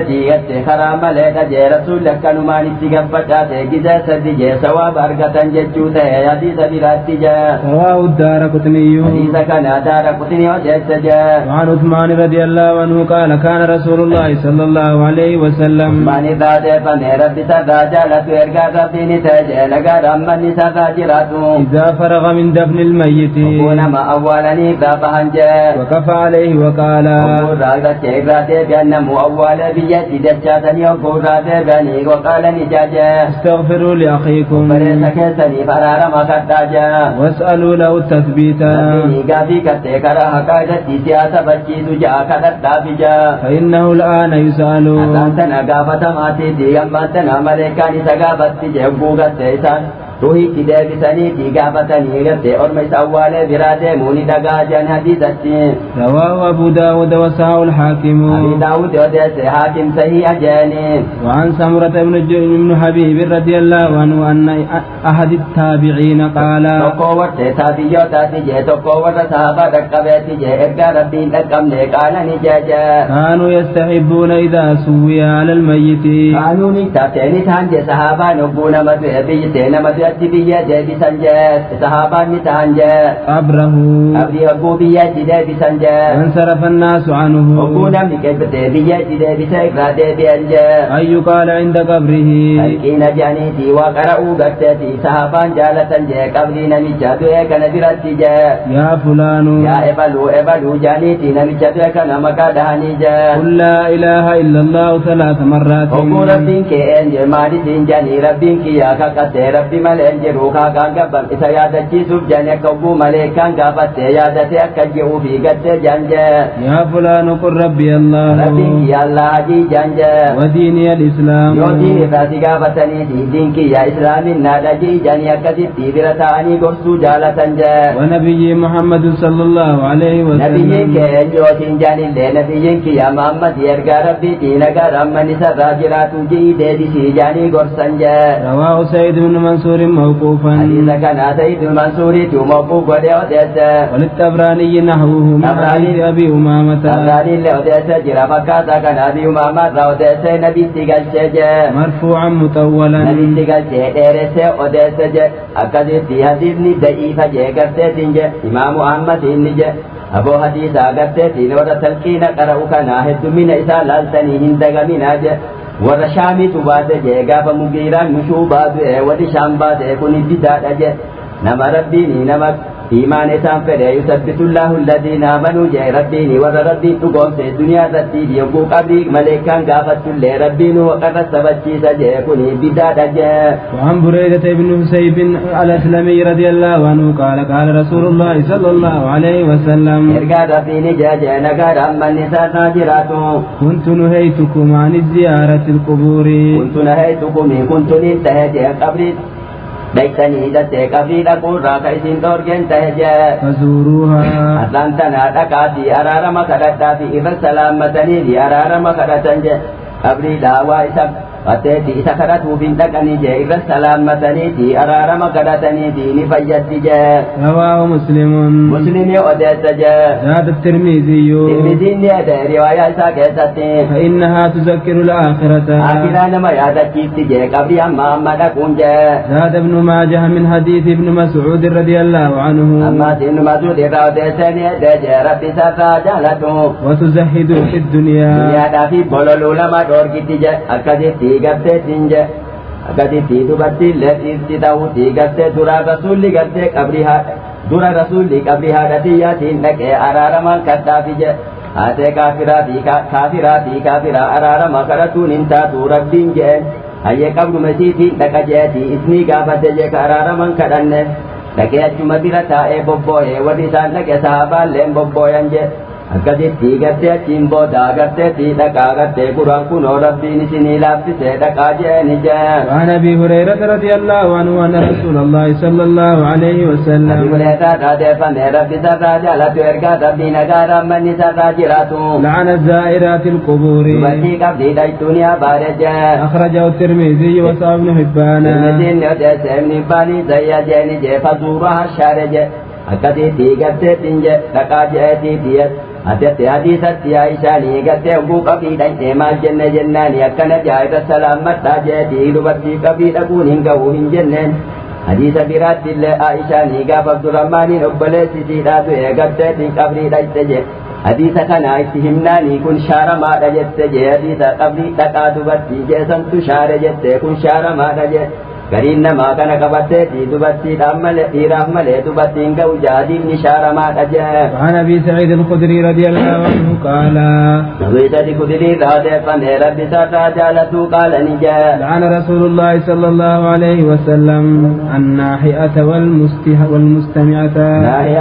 خرام لك جي رسول لك نمان تيغفتا تيغزا سدي ثواب بركتن جچوتا حديث برات جا رواه الدارقطني حديث كان دارقطني وجسجا وعن عثمان رضي الله عنه قال كان رسول الله صلى الله عليه وسلم من ذات فن رب سراجا لترغا ربني تجلغا رمن سراجراتو اذا فرغ من دفن الميت ونما اولني بابهنجا وقف عليه وقال وقال شيخات بأن مؤول بيتي دشاتني وقال بني وقال نجاجا استغفروا لأخيكم فرسك سني فرار ما كتاجا واسألوا له التثبيت قافي كتكرا حقادة سياسة بچي تجا كتتا بجا فإنه الآن يسأل أسانتنا قافة ماتي ديامتنا ملكاني سقابت جبوغة سيسان روحي كده بسني تيغافتني غرتي أرميس أول براتي موني دقاجان حديثتي رواه أبو داود وسعه الحاكم أبي داود وديس حاكم صحيح جاني وعن سمرة بن حبيب رضي الله عنه أن أحد التابعين قال تقوت تابعيو تاتي تقوت صحابة ركبتي إرقى ربين تقمني قال نجاجا كانوا يستحبون إذا سوي على الميت كانوا نتاتيني تانجي صحابة نبونا مدوئ بيتين مدوئ biyya deebisan jee sahaabaan ni ta'an jee qabrahu abdii hogguu biyyatti deebisan jee wansarafa annaasu anhu hogguu namni qebbate biyyatti deebise irraa deebi'an jee ayyu qaala inda qabrihi halqiina jedhaniiti waa qara'uu garteeti sahaabaan jaalatan jee qabrii namicha du'e kana biratti jee yaa fulaanu yaa ebaluu jedhaniiti namicha du'e kana maqaa dhahanii jee qul laa ilaaha illa allahu thalaatha marraatin hogguu rabbiin kee eenje maalitiin jedhanii rabbiin kiyyaa kakkatte rabbi malee enjiru kaakaan gabban isa yaadachiisuuf jedhanii akka hogguu maleekaan gaafatte yaadate akka je'uu fi gatte janje yaa fulaanu qul rabbi allah rabbiin kiyya allah hajii janje wadiini alislaam yoo diin irraa si gaafatanii diin kiyya islaamin naadhajii jedhanii akkasitti bira ta'anii gorsuu jaalatan je wanabiyyi muhammadun sallallahu alaihi wasallam nabiyyiin kee enjootiin jedhanillee nabiyyiin kiyya muhammad ergaa rabbiitii nagaa ramman isarraa jiraatu ji'i deebisii jedhanii gorsan je rawaahu sayyid ibn mansuur موقوفا حديث كان سيد المنصوري موقوف وديوتيس وللطبراني نحوه من حديث أبي أمامة طبراني لوديس جرى مكة كان أبي أمامة وديس نبي تيغل شجة مرفوعا مطولا نبي تيغل شجة وديس جة أكدت حديث ضعيف جة إمام أحمد نجة أبو حديث أغرتي نور تلقين قرأوا كان هد من إسا لالتني هندق من أجة warra shaamiitu baase jee gaafa mugiiraan nushubaa du'e warri shaam baase kun bidaadha jee nama rabbiini nama iimaan isaan fedhe yusabbitullahu alladhiina aamanuu jee rabbiini warra rabbiin dhugoomse duniyaa irratti yogguu qabrii maleekaan gaafattullee rabbiin waqarra sabachiisa jee kun bidaadha jee. وعن بريدة بن حسيب الأسلمي رضي الله عنه قال قال رسول الله صلى الله عليه وسلم ergaa rabbiin jee nagaadha amma nisaa naajiraatu كنت نهيتكم عن الزيارة القبور kuntu niin tahe jee qabrii dhaytanii hidhattee qabrii dhaquurraa ka isin dhoorgeen tahe jee فزوروها aslaan tanaa dhaqaatii araarama kadhadhaafi irra salaammatanii fi araarama kadhatan jee qabrii dhaawaa isa qateeti isa kadhatuuf hin dhaqanii jee irra salaammatanii fi araarama kadhatanii fi ni fayyaddi jee. رواه مسلم muslimii odeessa jee زاد الترمذي tirmiziin ni ede riwaayaa isaa keessatti فإنها تذكر الآخرة akiraa nama yaadachiifti jee qabrii amma dhaquun jee. زاد ابن ماجه من حديث ابن مسعود رضي الله عنه ammas inni masuud irraa odeessanii ede jee rabbi isarraa jaalatu وتزهد في الدنيا duniyaadhaa fi bololuu lama dhoorgitti je akkasitti garteetiin je akkasitti dubartiillee dhiirti ta'uutii gartee dura rasuulli gartee dura rasuulli qabrii haadhatiyyaatiin dhaqee araaramaan kadhaafi je haatee kaafiraa araarama kadhatuun hin taatu rabbiin jeen hayyee qabduma isiitiin dhaqa jeetii isnii gaafate je ka araaraman kadhanne dhaqee achuma bira taa'ee bobboo'ee warri isaan dhaqe sahabaalleen bobbooyan je akkasitti gartee achiin booda garteetti dhaqaa gartee quraan kunoo rabbiin isinii laaffisee dhaqaa jeeni jee. وعن أبي هريرة رضي الله عنه أن رسول الله صلى الله عليه وسلم Abimuleetaa deeffame rabbi sarraa jaalatu ergaa rabbii nagaadhaan manni sarraa jiraatu. لعن الزائرات القبور Dubartii qabdii dhaytuun yaa baare jee. أخرجه الترمذي وصححه ابن حبان Tirmidhiin odeesse ibni Hibbaanii zayya jeeni jee fazuura hashaare jee akkasitti garteettiin jee dhaqaa jeetiitiye. Ati hadiisatti Aishaanii gartee oguu qabrii dhaqee maal jenne jennaani akkana jaa'ira salaammadhaa jeetii dubartii qabrii dhaquun hin ga'u hin jenneen. Hadiisa biraatti illee Aishaanii gaafa Abdurrahmaaniin obboleessisiidhaa du'e garteetiin qabrii dhaqxe je. Hadiisa kana itti himnaanii kun shaaramaadha jette je hadiisa qabrii dhaqaa dubartii jeesantu shaare jette kun shaaramaadha je. Gariin namaa kana qabatteeti dubartiidhaan malee dhiiraaf malee dubartiin ga'u jaadiin shaaramaadha jee. وعن أبي سعيد الخدري رضي الله عنه قال Nabi Sa'id Khudrii irraa odeeffame rabbi sarraa jaalatuu qaala ni jee. لعن رسول الله صلى الله عليه وسلم الناحئة والمستمعة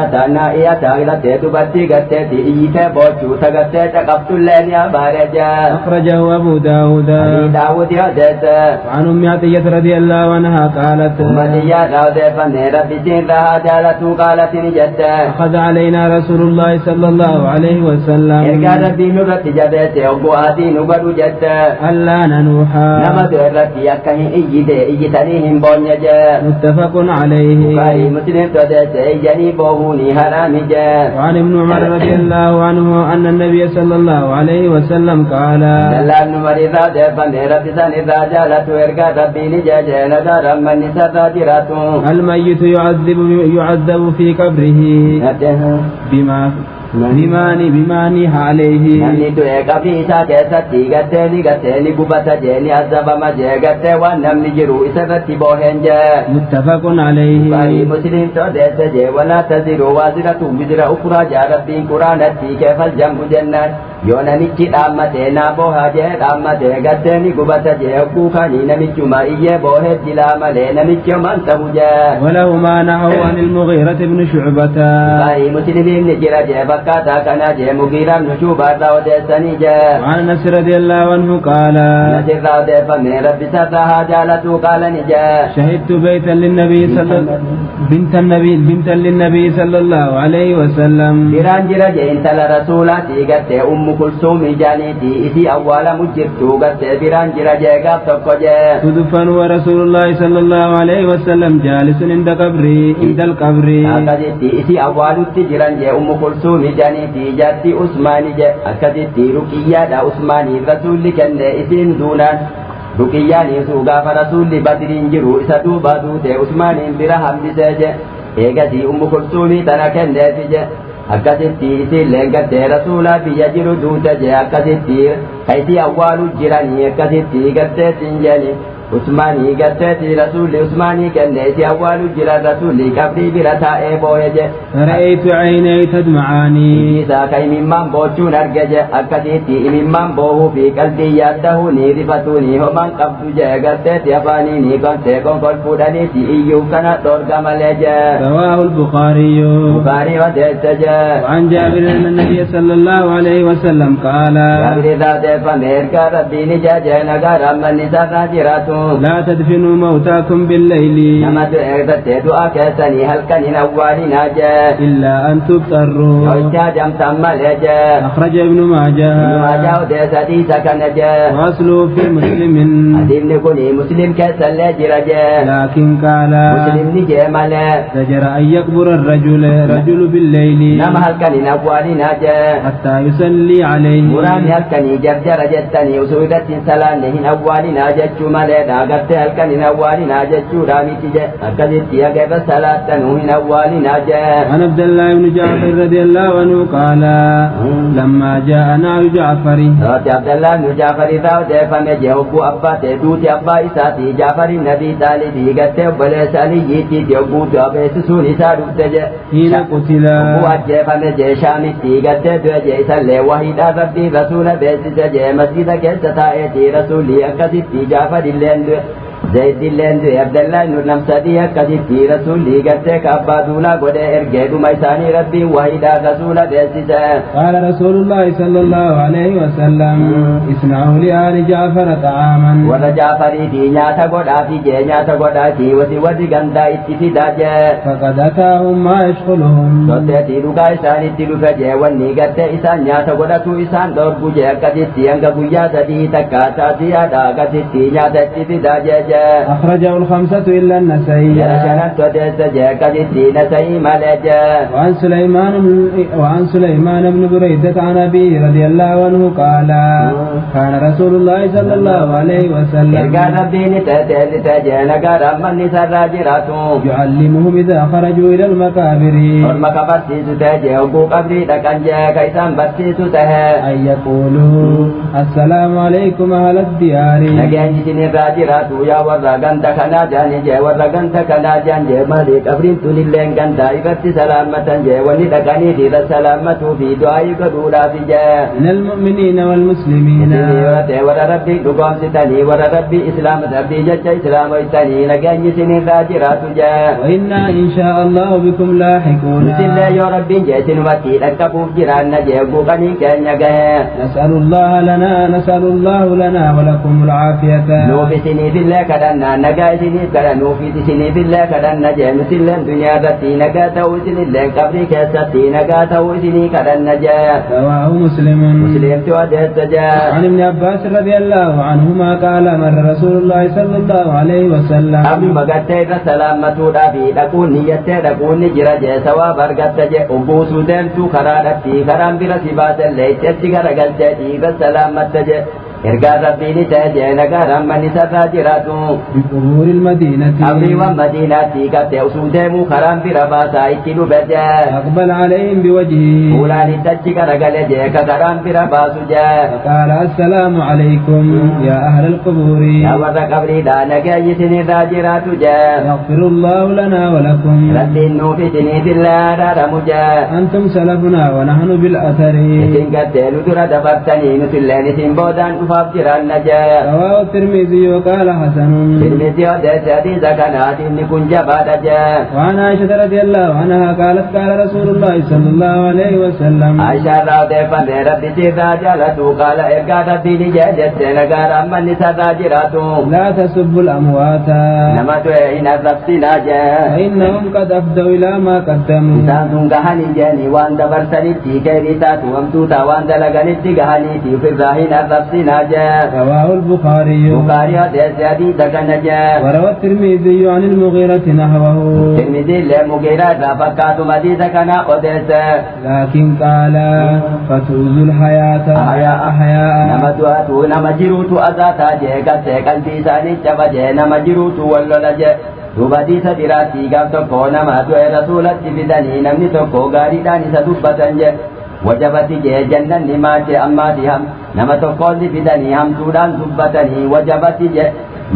Naa'iyata gartee dubartii garteeti iyyitee boochuu gartee caqabtullee ni abaare jee. أخرجه أبو داود Daawud odeesse. وعن أم عطية رضي الله عنها قالت Ummatiyyadhaa odeeffame rabbi siinraa jaalatuu qaalati ni jette. أخذ علينا رسول الله صلى الله عليه وسلم Ergaa rabbii nurratti jabeesse ogguu aatii nu godhu jette. ألا ننوحا Nama irratti akka hin iyyitanii hin boonye jee. متفق عليه Bukhaarii Muslim odeesse iyyanii boohuunii haraami jee. وعن ابن عمر رضي الله عنه أن النبي صلى الله عليه وسلم قال Dallaan Umar irraa odeeffame rabbi san irraa jaalatu ergaa rabbii ni jee nagaadhaan manni sarraa jiraatu. الميت يعذب في قبره بما نيح عليه Namni du'e qabrii isaa keessatti gartee ni gubata jee ni azabama jee gartee waan namni jiru isarratti booheen jee. متفق عليه Bukhaarii Muslim odeesse jee walaa taziru waaziratu wizira ukuraa jaa rabbiin quraanatti keefal jam'u jennaan yoo namichi dhaammatee naa boohaa jee dhaammatee gartee ni gubata jee hogguu kaanii namichuma iyyee boohee jilaa malee namichi homaan ta'u jee. ولهما نهوا عن المغيرة بن شعبة Bukhaarii Musliimiin ni jira jee fakkaataa kana jee mugiiraan nu shuubaarraa odeessanii jee. وعن أنس رضي الله عنه قال Nasirraa odeeffame rabbi sarraa haa jaalatuu qaalani jee. شهدت بنتا للنبي صلى الله عليه وسلم Biraan jira jee intala rasuulaatii gartee ummu kulsuumii jaaniitii isii awwaalamu jirtu gartee biraan jira jee gaaf tokko jee. تدفن ورسول الله صلى الله عليه وسلم جالس عند القبر Akkasitti isii awwaalutti jiran jee ummu kulsuumii jaaniitii jaartii Usmaanii jee akkasitti ruqiyyaadha Usmaanii rasuulli kenne isiin duunaan ruqiyyaaniisu gaafa rasuulli badriin jiru isa duuba duute Usmaaniin bira hambisee jee eegasii ummu kulsuumii tana kenneefi jee. akkasitti isilleen gartee rasuulaa biyya jiru duuta jee akkasitti kayti awwaalu jiranii akkasitti gartee sinjani Usmanii garteeti rasuulli Usmanii kenneeti awwaalu jira rasuulli qabrii bira taa'ee booye je ra'aytu aynay tadma'anii isaa ka imimmaan boochuun arge je akkasitti imimmaan boohuu fi qalbii yaaddahu ni rifatu ni homaan qabdu je garteeti afaanii ni kontee konkol fuudhaniiti iyyuu kana dhoorga malee je رواه البخاري odeesse je وعن جابر أن النبي صلى الله عليه وسلم قال Jabri taatee fameerka rabbiin ija je nagara manni sarraa jiraatu لا تدفنوا موتاكم بالليل nama du'eerrattee du'a keessanii halkaniin awwaalinaa jee إلا أن تضطروا Hojjaa jamtan malee jee أخرج ابن ماجه Numaajaa odeessa dhiisa kana jee وأصله في مسلم Hadiifni kuni muslim keessallee jira jee لكن قال Muslimni jee malee زجر أن يقبر رجل بالليل nama halkaniin awwaalinaa jee حتى يصلي عليه Muraasni halkanii jarjara jettanii osoo irratti hin salaanne hin awwaalinaa jechuu malee dhaagartee halkaniin awwaalinaa jechuudha miti je akkasitti agarra salaattanuu hin awwaalinaa jee عن عبد الله بن جعفر رضي الله عنه قال لما جاء نعي جعفر Rooti Abdallah nu Jaafar irraa odeeffame je hogguu abbaa ta'e duuti abbaa isaati Jaafari nabii Xaalibii gartee obboleessa Aliyyiitiiti hogguu du'a beeksisuun isaa dhufte je حين قتل hogguu ajjeefame je Shaamitti gartee du'e je isallee wahiidhaan rabbii rasuula beeksise je masjida keessa taa'eeti rasuulli akkasitti Jaafarilleen du'e Zaydilleen du'e Abdallah nu lamsadii akkasitti rasuulli gartee ka abbaa duulaa godhee ergee dhuma isaanii rabbiin wahiidhaan rasuula beeksise قال رسول الله صلى الله عليه وسلم اصنعوا لآل جعفر طعاما warra Jaafariifi nyaata godhaafi jee nyaata godhaafi warri gandaa itti fidaa jee فقد أتاهم ما يشغلهم Sotteetii dhugaa isaanitti dhufe jee wanni gartee isaan nyaata godhatu isaan dhorgu jee akkasitti hanga guyyaa sadii takka taasiyaadha akkasitti nyaata itti fidaa jee jee أخرجه الخمسة إلا النسائي jara shanatti odeessa jee akkasitti nasa'ii malee jee وعن سليمان بن بريدة عن أبيه رضي الله عنه قال كان رسول الله صلى الله عليه وسلم ergaan rabbiin teeteellite jee nagaadhaan manni sarraa jiraatu يعلمهم إذا خرجوا إلى المقابر orma ka barsiisu ta'e jee hogguu qabrii dhaqan jee ka isaan barsiisu tahe أن يقولوا السلام عليكم أهل الديار nageenyi isinirraa jiraatu yaa warra ganda kanaa jaani jee warra ganda kanaa jaan jee malee qabriin tunilleen gandaa irratti salaammatan jee wanni dhaqanii dhiira salaammatuu fi du'aayii godhuudhaafi jee من المؤمنين والمسلمين isinii yoo ta'e warra rabbii dhugoomsitanii warra rabbii islaama rabbii jecha islaamoytanii nageenyi isinirraa jiraatu jee وإنا إن شاء الله بكم لاحقون isinlee yoo rabbiin jee isinumatti dhaqqabuuf jiraanna jee buuqanii keenya gahe نسأل الله لنا ولكم العافية nuuf isiniifillee kadhannaa nagaa isiniif kadha nuufis isiniifillee kadhanna jee nutilleen duniyaa irratti nagaa ta'uu isinilleen qabrii keessatti nagaa ta'uu isinii kadhanna jee رواه مسلم musliimti odeessa jee عن ابن عباس رضي الله عنهما قال مر رسول الله صلى الله عليه وسلم amma gartee irra salaammatuudhaa fi dhaquun niyyattee dhaquun ni jira jee sawaab argatta jee ubbuusuu deemtuu karaadhatti karaan bira si baasellee itti garagalchee dhiirra salaammatta jee ergaa rabbiin ta'e jee nagaadhaan manni sarraa jiraatu بقبور المدينة qabriiwwan madiinaatti qabdee usuu deemuu karaan bira baasaa itti dhufe jee أقبل عليهم بوجهه fuulaan ittachi garagale jee ka karaan bira baasu jee فقال السلام عليكم يا أهل القبور yaa warra qabriidhaa nageenyi isinirraa jiraatu jee يغفر الله لنا ولكم rabbiin nuuf isiniifillee araaramu jee أنتم سلفنا ونحن بالأثر isin gartee nu dura dabartanii nutilleen isin boodaan dhufaaf jiraanna jee رواه الترمذي وقال حسن ilmiti odeesse hadiisa kanaati inni kun jabaadha jee وعن عائشة رضي الله عنها قالت قال رسول الله صلى الله عليه وسلم aishaarraa odeeffame rabbisiirraa jaalatu qaala ergaa rabbiin ijee jette nagaadhaan manni sarraa jiraatu لا تسبوا الأموات nama du'e hin arrabsinaa jee فإنهم قد أفدوا إلى ما قدموا isaan sun gahanii jeeni waan dabarsanitti keerii taatu hamtuuta waan dalaganitti gahaniiti ofirraa hin arrabsinaa jee رواه البخاري bukaarii odeesse hadiisa kana jee وروى الترمذي عن المغيرة نحوه tirmidhiillee mugiiraa irraa fakkaatu hadiisa kana odeesse لكن قال فتؤذوا الحياة أحياء nama du'atu nama jiruutu azaataa jee gattee qalbii isaanii caba jee nama jiruutu wallola jee دوباتي سبيراتي قام تكونا ما دوي رسولة بدني نمني تكو غاري داني سدوبتن جه وجبتي جه جنن نماتي أماتي هم نما تكولي بدني هم سودان دبتني وجبتي جه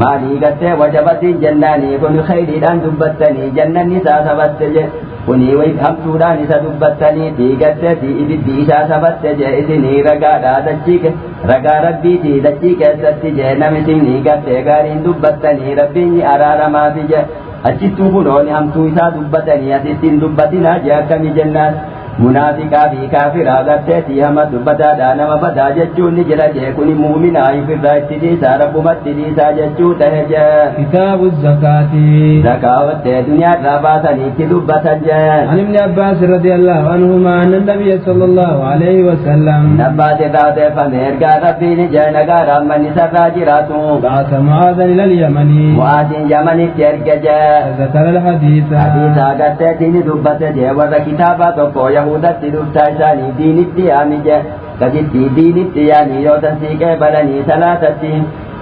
مالي قتة وجبتي جناني كن خيري دان دبتني جنن نساء سبت جه كني ويب هم سودان نساء دبتني تي قتة تي إبدي ساء سبت جه إسني رقا دادتشيك رقا ربي تي دتشيك ستي جه نمسيني قتة غارين دبتني ربيني أرار ما في جه أجتو بنوني هم تويسا دبتني أسيسين دبتنا جه كمي جنان منافقا في كافرا غتتي هم دبتا دانا مبدا جچون نجرا جيكون مؤمنا يفرا اتديسا ربما اتديسا جچو تهجا كتاب الزكاة زكاة الدنيا راباتني تدبتا جا عن ابن عباس رضي الله عنهما أن النبي صلى الله عليه وسلم نبات ذات فميرقا ربي نجا نقارا من سرا جراتو بعث معاذا إلى اليمن معاذ يمن ترقجا ذكر الحديث حديثا غتتي دبتا جا ور كتابا تقو يهودتي دبتا إساني دين التيامي جا كجتي دين التيامي يوتن سيكي بلني ثلاثتي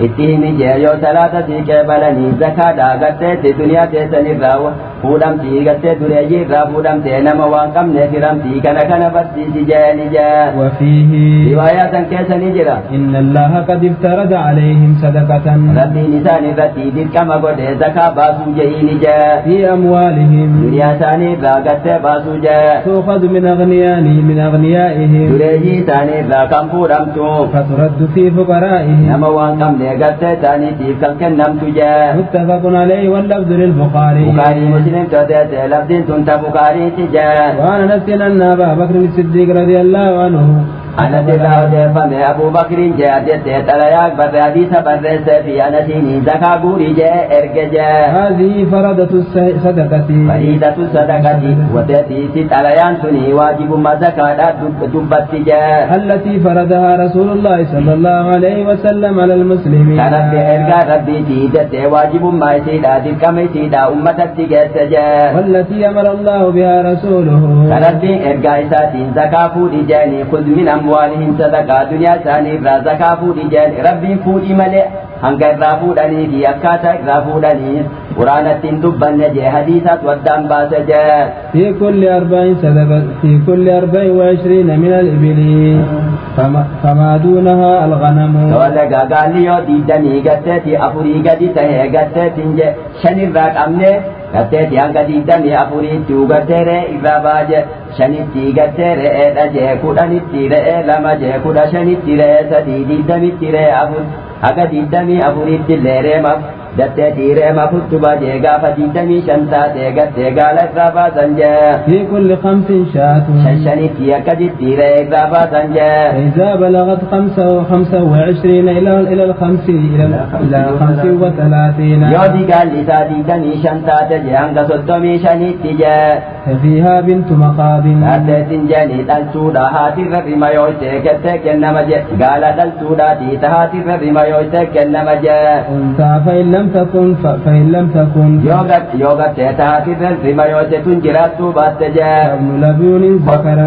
اتهمي جا يو ثلاثتي كبلني زكاة غتتي دنيا تيسني راو فودمتي غتتي دريجي را فودمتي نما وانقم نفرمتي كان بسيسي جاني جا وفيه رواية كيسني جرا إن الله قد افترض عليهم صدقة ربي نساني رتي دير كما قد زكاة باسو جيني جا في أموالهم دنيا ساني را غتتي باسو جا تؤخذ من أغنيائهم دريجي ساني را كم فودمتو فترد في فقرائهم نما وانقم غتتي ساني تيف كم كنمتو جا متفق عليه واللفظ للبخاري بخاري مسلم تودت لفظ تنت بخاري تجا وعن أنس أن أبا بكر الصديق رضي الله عنه أنس الله فم أبو بكر جاءت تلاياك بر حديث بر في أنسيني زكاة غوري جاء إرجع هذه فرضة الصدقة فريدة الصدقة وتأتي تلايان سني واجب ما زكاة دبت جاء التي فرضها رسول الله صلى الله عليه وسلم على المسلمين كانت بإرجع ربي تيجت واجب ما يسيدا تلك ما يسيدا أمتك جاء والتي أمر الله بها رسوله كانت بإرجع ساتين زكاة فودي جاني خذ من أموالهم صدقة دنيا ثاني زكاة فودي جاني ربي فودي ملئ hanga irraa fuudhanii fi akkaataa irraa fuudhanii quraanattiin dubbanne jee hadiisat waddaan baase jee في كل 40 صدقة في كل 24 من الإبل فما دونها الغنم تولى قالي يو ديدني قتتي أفري قدي تهي قتتي شني الراك أمني قتتي hanga diidanii afuriitti ugatte re'ee irraa baaje shanitti gatte re'ee dhajee kudhanitti re'ee lama jee kudha shanitti re'ee sadii diidamitti re'ee afur haga diidamii afuriitti illee re'eemaaf dattee dhiireema futtuba jee gaafa diidamii shan taatee gattee gaala irraa baasan jee في كل 5 شاة shanitti akka jittiiree irraa baasan jee فإذا بلغت 25 إلى الخمس إلى 35 yoo digaalli isaa diidamii shan taate jee hanga 35 jee ففيها بنت مخاض Addeetiin jeeni dhaltuudha haatirra rima yoo ishee kettee kennama jee gaala dhaltuudha dhiita haatirra rima yoo ishee kennama jee أنثى فإن لم تكن yoo gattee haatirra rima yoo ishee tun jiraattuu baatte jee ابن لبون ذكر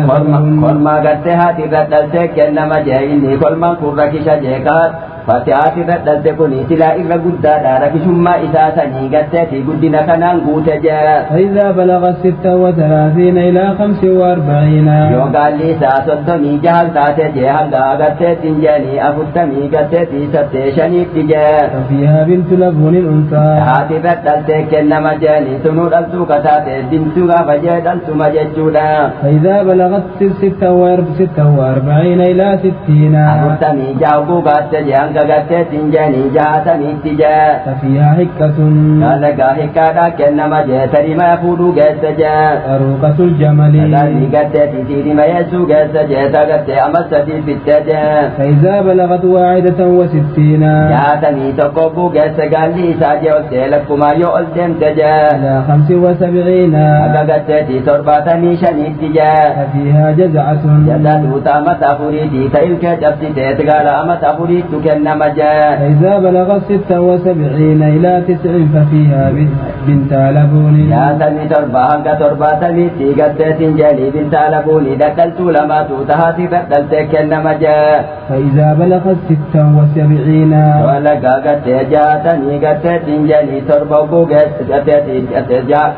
kolmaa gattee haatirra dhaltee kennama jee inni kolmaan kun rakisha jeekaa Fatihaati dhalte kuni silaa irra guddaadha rakishummaa isaa sanii gatteeti guddina kanaan guute jee فإذا بلغ 36 إلى 45 yoo gaalli isaa 36 taate jee hanga agarteetiin jeeni 40 gatteeti 85 jee ففيها بنت لبون أنثى haati irra dhaltee kennama jeeni sunuu dhaltuu kataate dintuu gaafa jee dhaltuma jechuudha فإذا بلغت 46 إلى 60 40 jaaguu baatte jee hanga gatteetiin jeeni 60 jee ففيها حكة Kalagaa hikkaadhaa kennama jee tarima fuudhuu geesse jee طروقة الجمل Kalaanii gatteetii siidhima yeessuu geesse jee tagattee amma sadii bittee jee فإذا بلغت 61 Jaatamii tokko buu geesse gaalli isaa jee ol ta'e lakkumaa yoo ol deemte jee إلى 75 Akka gatteetii 75 jee ففيها جزعة Jalla duutaa mata afuriitii ta'ilkee cabsiteet gaala amata afuriittu kenna كنما جاء فإذا بلغت 76 إلى 90 ففيها بنت لبون يا سمي تربا هنك تربا سمي تيغت تنجلي بنت لبون دخلت لما توتهاتي دخلت كنما جاء فإذا بلغت 76 ولقا قد جاءتني قد تنجلي تربا بوغت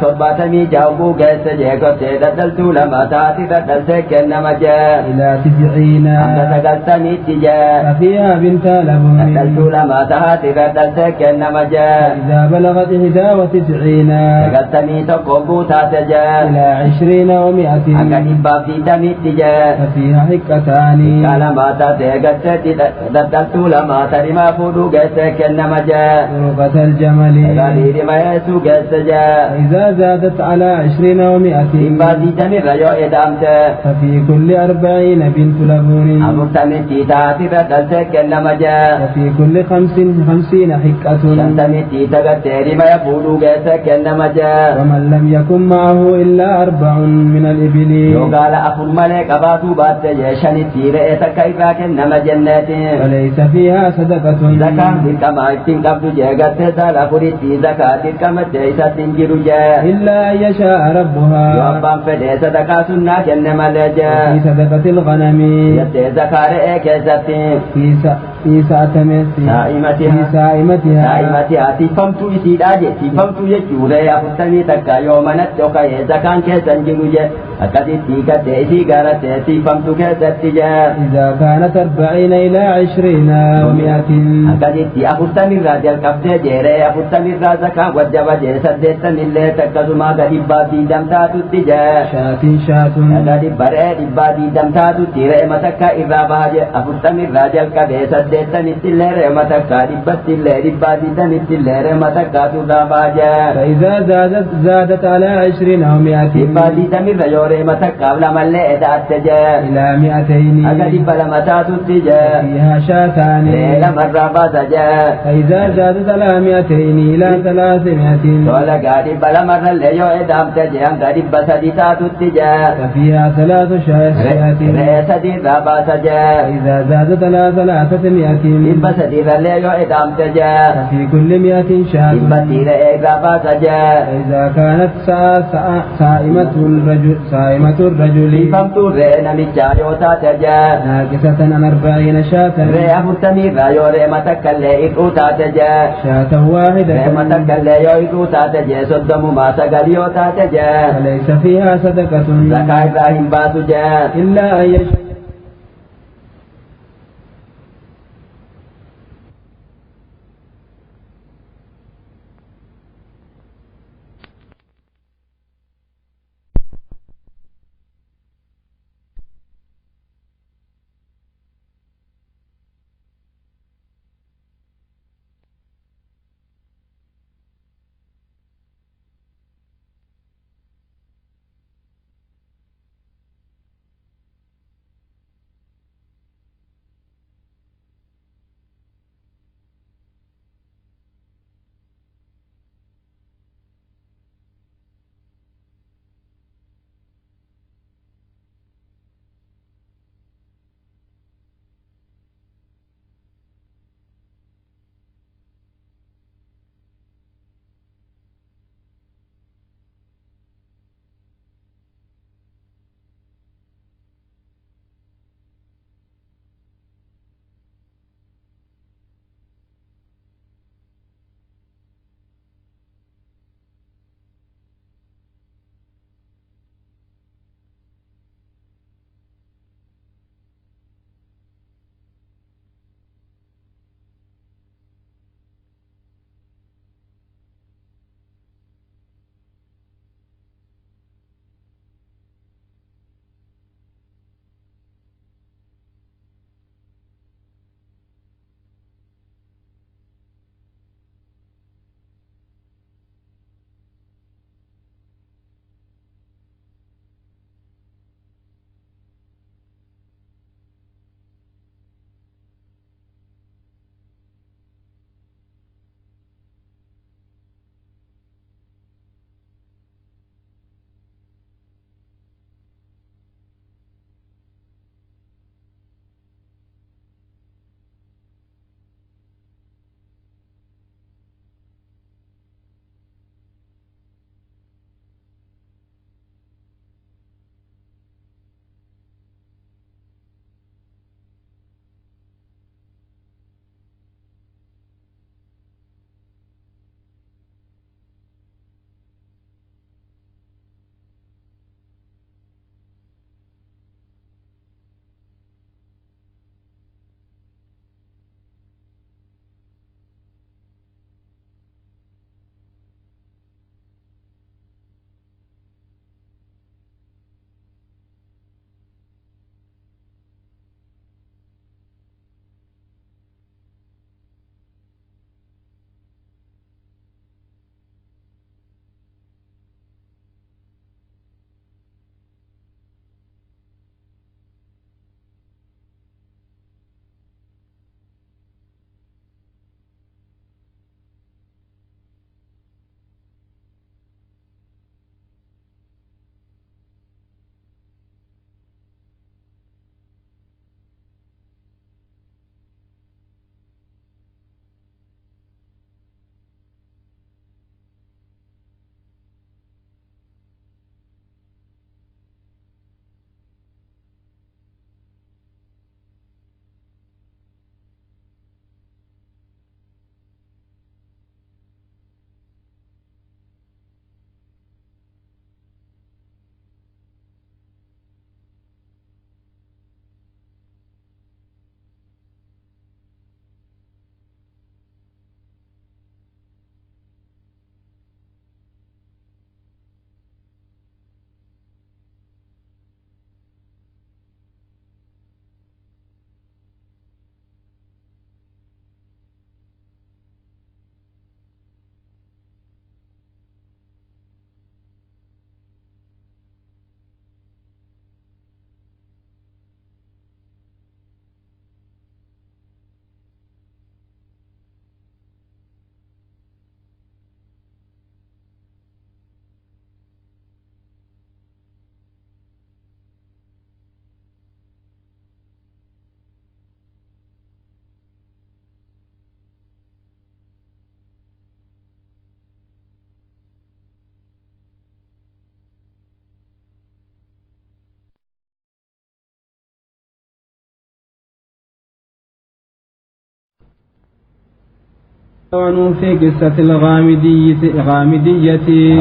تربا سمي جاو بوغت جيكت دخلت لما تهاتي دخلت كنما جاء إلى 90 أنت دخلتني تجاء ففيها بنت لبون دخلت لما تهاتي دخلت كنما جاء إذا بلغت 91 دخلتني تقبو تاتجاء إلى 20 و100 أنك نبا في دمي تجاء ففيها حكتان قال ما تاتي دخلت لما ترما فودو قلت كنما جاء طرقة الجمل غالي ما يسو قلت جاء إذا زادت على 20 و100 نبا في دمي رجو إدامت ففي كل 40 بنت لبون أمرتني تاتي دخلت كنما جاء وفي كل 50 حكة شنتني تيتغت رما يفودو قلت كنما جاء ومن لم يكن معه إلا 4 من الإبل يقال أخر ملك أباتو بات يشني تيرئ تكيفا كنما جنات فليس فيها صدقة زكاة كما اتن قبض جاءت سالا فريتي زكاة كما تيسا تنجر جاء إلا أن يشاء ربها يوبان فدي صدقاء سنة كنما لجاء في صدقة الغنم يتي زكاة رئيك في سائمتها تفهمتو إسيداجي تفهمتو يجوري أفتني تكا يومنت يوكاي زكاة كيسا جنجر أكدي تيكا تيسي غارت تفهمتو كيسا تجاء إذا كانت 40 إلى 20 و100 أكدي تي أفتني راجل كفتي جيري أفتني رازكا وجب جيسا ديتن اللي تكسما غريبا في دمتاتو تجاء شاة أكدي بري ربا دي دمتاتو تيري متكا إرابا جي أفتني راجل كبيسا ديتن اللي متكا ربت اللي ربا دي دن اللي متكا ترابا جي فإذا زادت على 20 أو 100 ربا دي دمي رجوري متكا ولما اللي إدات جي إلى 200 أكدي بلمتاتو تجاء فيها شاتان ليلة مرة باسجاء فإذا زادت على 200 إلى 300 تولا قادي بلا مرة اللي يو إدام تجيان قادي بسدي تاتو تجاء ففيها 3 شاة رئيسة دي رابا سجاء فإذا زادت على 300 بسدي اللي يو إدام تجاء ففي كل 100 شاة بسدي رئيس رابا سجاء فإذا كانت سائمة الرجل فمتو رئينا مجايو تاتجاء ناقصة عن 40 شاة رئي أفتني رايو رئي متك اللي إدو تاتجاء شاة واحدة رئي متك اللي يو إدو تاتجاء صدمو ما سقليو تاتجاء فليس فيها صدقة زكاة إبراهيم باسو جاء إلا أن يشاء عنه في قصة الغامدية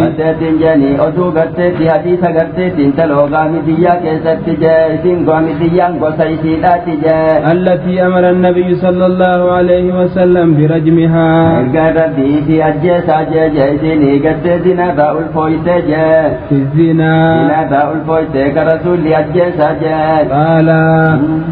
قتت جاني أدو قتت حديث قتت تلو غامدية كيست جائسين غامدية وسيسيلات جاء التي أمر النبي صلى الله عليه وسلم برجمها ربي في أجيس جائسين قتت نبأ الفويت جاء في الزنا نبأ الفويت كرسول أجيس جاء قال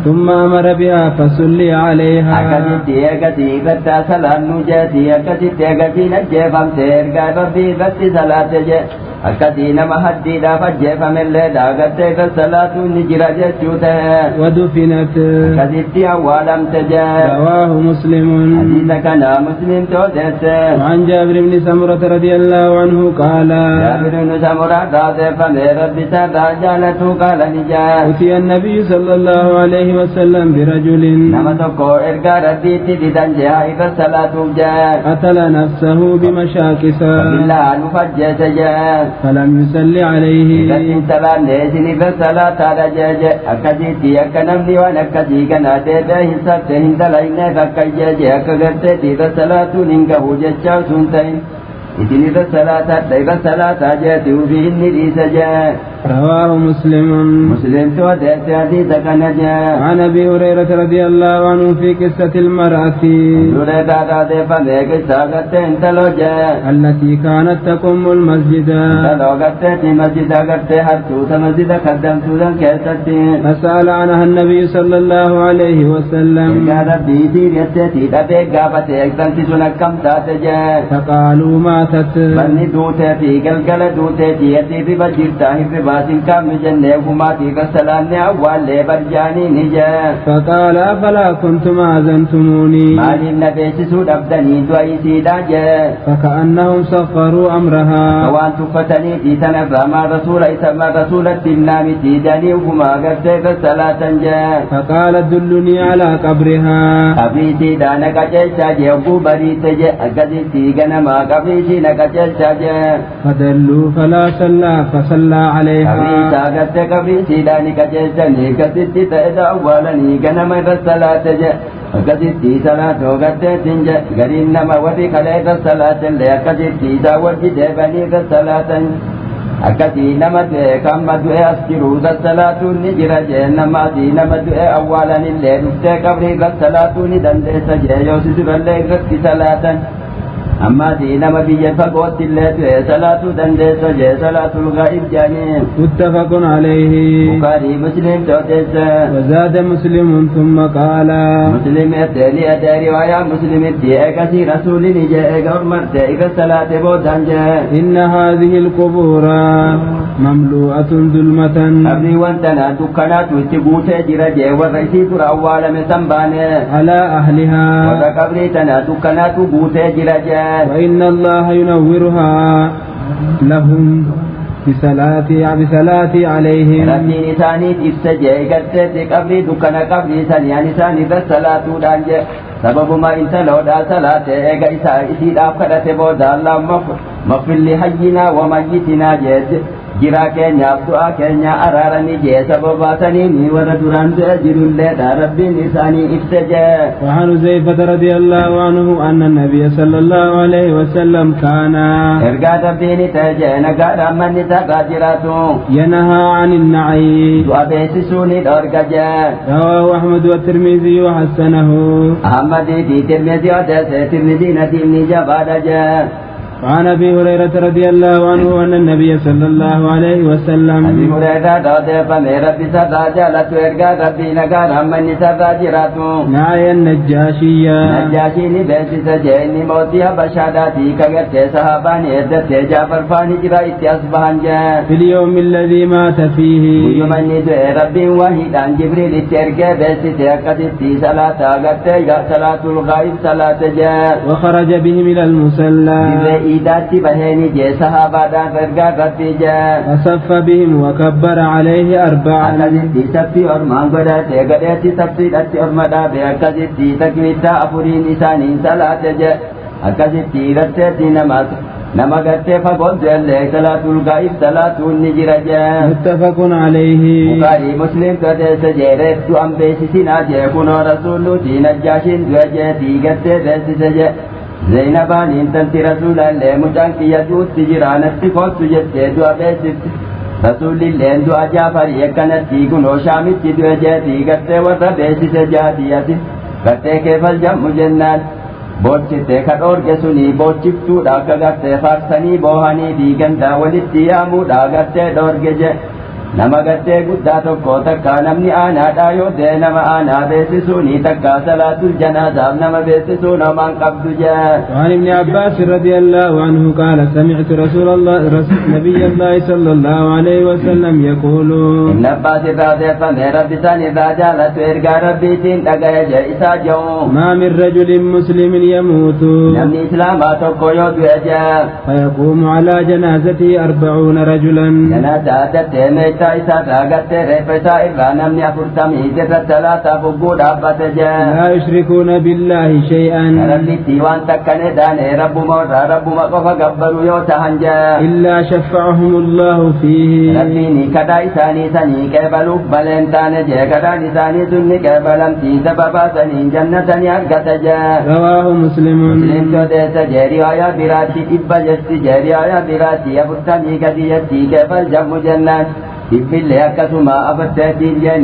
ثم أمر بها فصلي عليها أكدت يكتي قتا سلام نجاتي أكدت يكتي نجفم سيرقى ربي بس صلاة جاء أكدي نما حدي لا فجفم اللي داقت الصلاة نجرى جسوته ودفنت أكدت أولم تجاء رواه مسلم حديثك نا مسلم تودت وعن جابر بن سمرة رضي الله عنه قال جابر بن سمرة قال فمن ربي سرى جالته قال نجاء أتي النبي صلى الله عليه وسلم برجل نما تقو إرقى ربي تددن جائك الصلاة جاء قتل نفسه بمشاكسا بالله نفجت جاء فلم يصلي عليه إذن سلام ليسني فالصلاة على جاء أكدت يكنمني ونكدي كناتي هنسبت هندلين فكي جاء أكدت فالصلاة ننكه جاء سنتين إذن فالصلاة جاء وفيهن ليس جاء رواه مسلم تودت حديثك نجاء عن أبي هريرة رضي الله عنه في قصة المرأة التي كانت تقوم المسجد فسأل عنها النبي صلى الله عليه وسلم فقالوا ماتت فقال أفلا كنتم آذنتموني فكأنهم صفروا أمرها فقال دلني على قبرها فدلوا فلا فصلى عليها أكدت صلاة وقدت قرين نما وفي خليت الصلاة اللي أكدت ساوجد بني الصلاة أكدي نما كم دعاء أسكروا الصلاة نجر نما دي نما دعاء أولا اللي نفت قبري الصلاة ندند سجى يوسف اللي قد صلاة أما دين ما بيجي فقوت الله صلاة دندس وجه صلاة الغائب جانين متفق عليه بخاري مسلم توتس وزاد مسلم ثم قال مسلم التالي أداري ويا مسلم التالي كثير رسول نجاء قرمت الصلاة بودان جاء إن هذه القبور مملوءة ظلمة أبني وانتنا دكانات وتبوت جرجة والرئيسي أول من سنبانة على أهلها وتقبلتنا دكانات بوت جرجة وإن الله ينورها لهم بصلاة عليهم ربي نساني تفسجي قدت قبري دكنا قبري سنيا نساني بالصلاة دانجة سبب ما انت لو دا صلاة ايغا إسي دافقدت بودا الله مغفر لحينا وميتنا جد جرا كينيا بدعا كينيا أرارني جي سبباتني وردران تأجر الله ربي نساني افسجي. وعن زيفة رضي الله عنه أن النبي صلى الله عليه وسلم كان ارقاد ربيني تأجينا قاد أمن نتاقاجراتو ينهى عن النعي وابيسسوني الأرقجا. رواه أحمد والترمذي وحسنه. أحمد في ترمذي ودس ترمذي نديم جبادجا. وعن أبي هريرة رضي الله عنه أن النبي صلى الله عليه وسلم أبي هريرة رضي الله عنه ربي نقال أمن سراجراتو نعي النجاشية نجاشيني بيسس جيني موتيها بشاداتي كغت صحاباني عدت جعفر فاني جرائت أصبحان جاء في اليوم الذي مات فيه يومني دعي ربي وحيد عن جبريل الترقى بيسس أكدتي صلاة أغت صلاة الغائب صلاة جاء وخرج بهم إلى المسلى إيداتي بهيني جي صحابة دان فرقا قطي جاء وصف بهم وكبر عليه أربعا أكدتي سبتي أرمان قداتي قداتي سبتي أتي أرمدا بأكدتي تكويتا أفرين إساني صلاة جاء أكدتي رتتي نما قدتي فقلت اللي صلاة الغائب صلاة النجر جاء متفق عليه. بخاري مسلم قدس جيرت أم بيسسنا جاء كنا رسول تي نجاشين جاء تي قدتي بيسس جاء زينبان انت رسول الله مجانك يجوز تجرانت قلت جدد وبيست رسول الله دعا جعفر يكنت تيكون وشامت دعا جاتي قرت وربيست جاتياتي قرت كيف الجمع جنان بوچته کډورګه سني بوچفتو دا کګته فارسني بوهاني دي ګندا ولتيامو دا ګته ډورګه نمګته ګدا تو کوت کانمني انا دايو دنم انا بيسسوني تکا صلاه الجنازه نم بيسسونا من قبض جاء وعن ابن عباس رضي الله عنه قال سمعت رسول الله نبي الله صلى الله عليه وسلم يقول ابن عباس رضي الله عنه ربي ثاني راجالت ارغا ربي تين دغه جيسا جو ما من رجل مسلم يموت نم اسلام تو کويو دجا فيقوم على جنازته 40 رجلا جنازه تمت إسا راغت رفسا إرغانم نفرتمي جرت ثلاثة فقود عبت جاء لا يشركون بالله شيئا ربي تيوان تكن داني رب مورا رب مقف قبروا يوتهن جاء إلا شفعهم الله فيه ربي نكدا إساني سني كبلوك بلنتان جاء كدا نساني سني كبلم تي سببا سني جنة يرغت جاء رواه مسلم مسلم جو ديس جيري آيا براتي إبا جستي جيري آيا براتي أفرتمي كدي يتي كبل جم جنة بالله كسما أفتاتي الجنين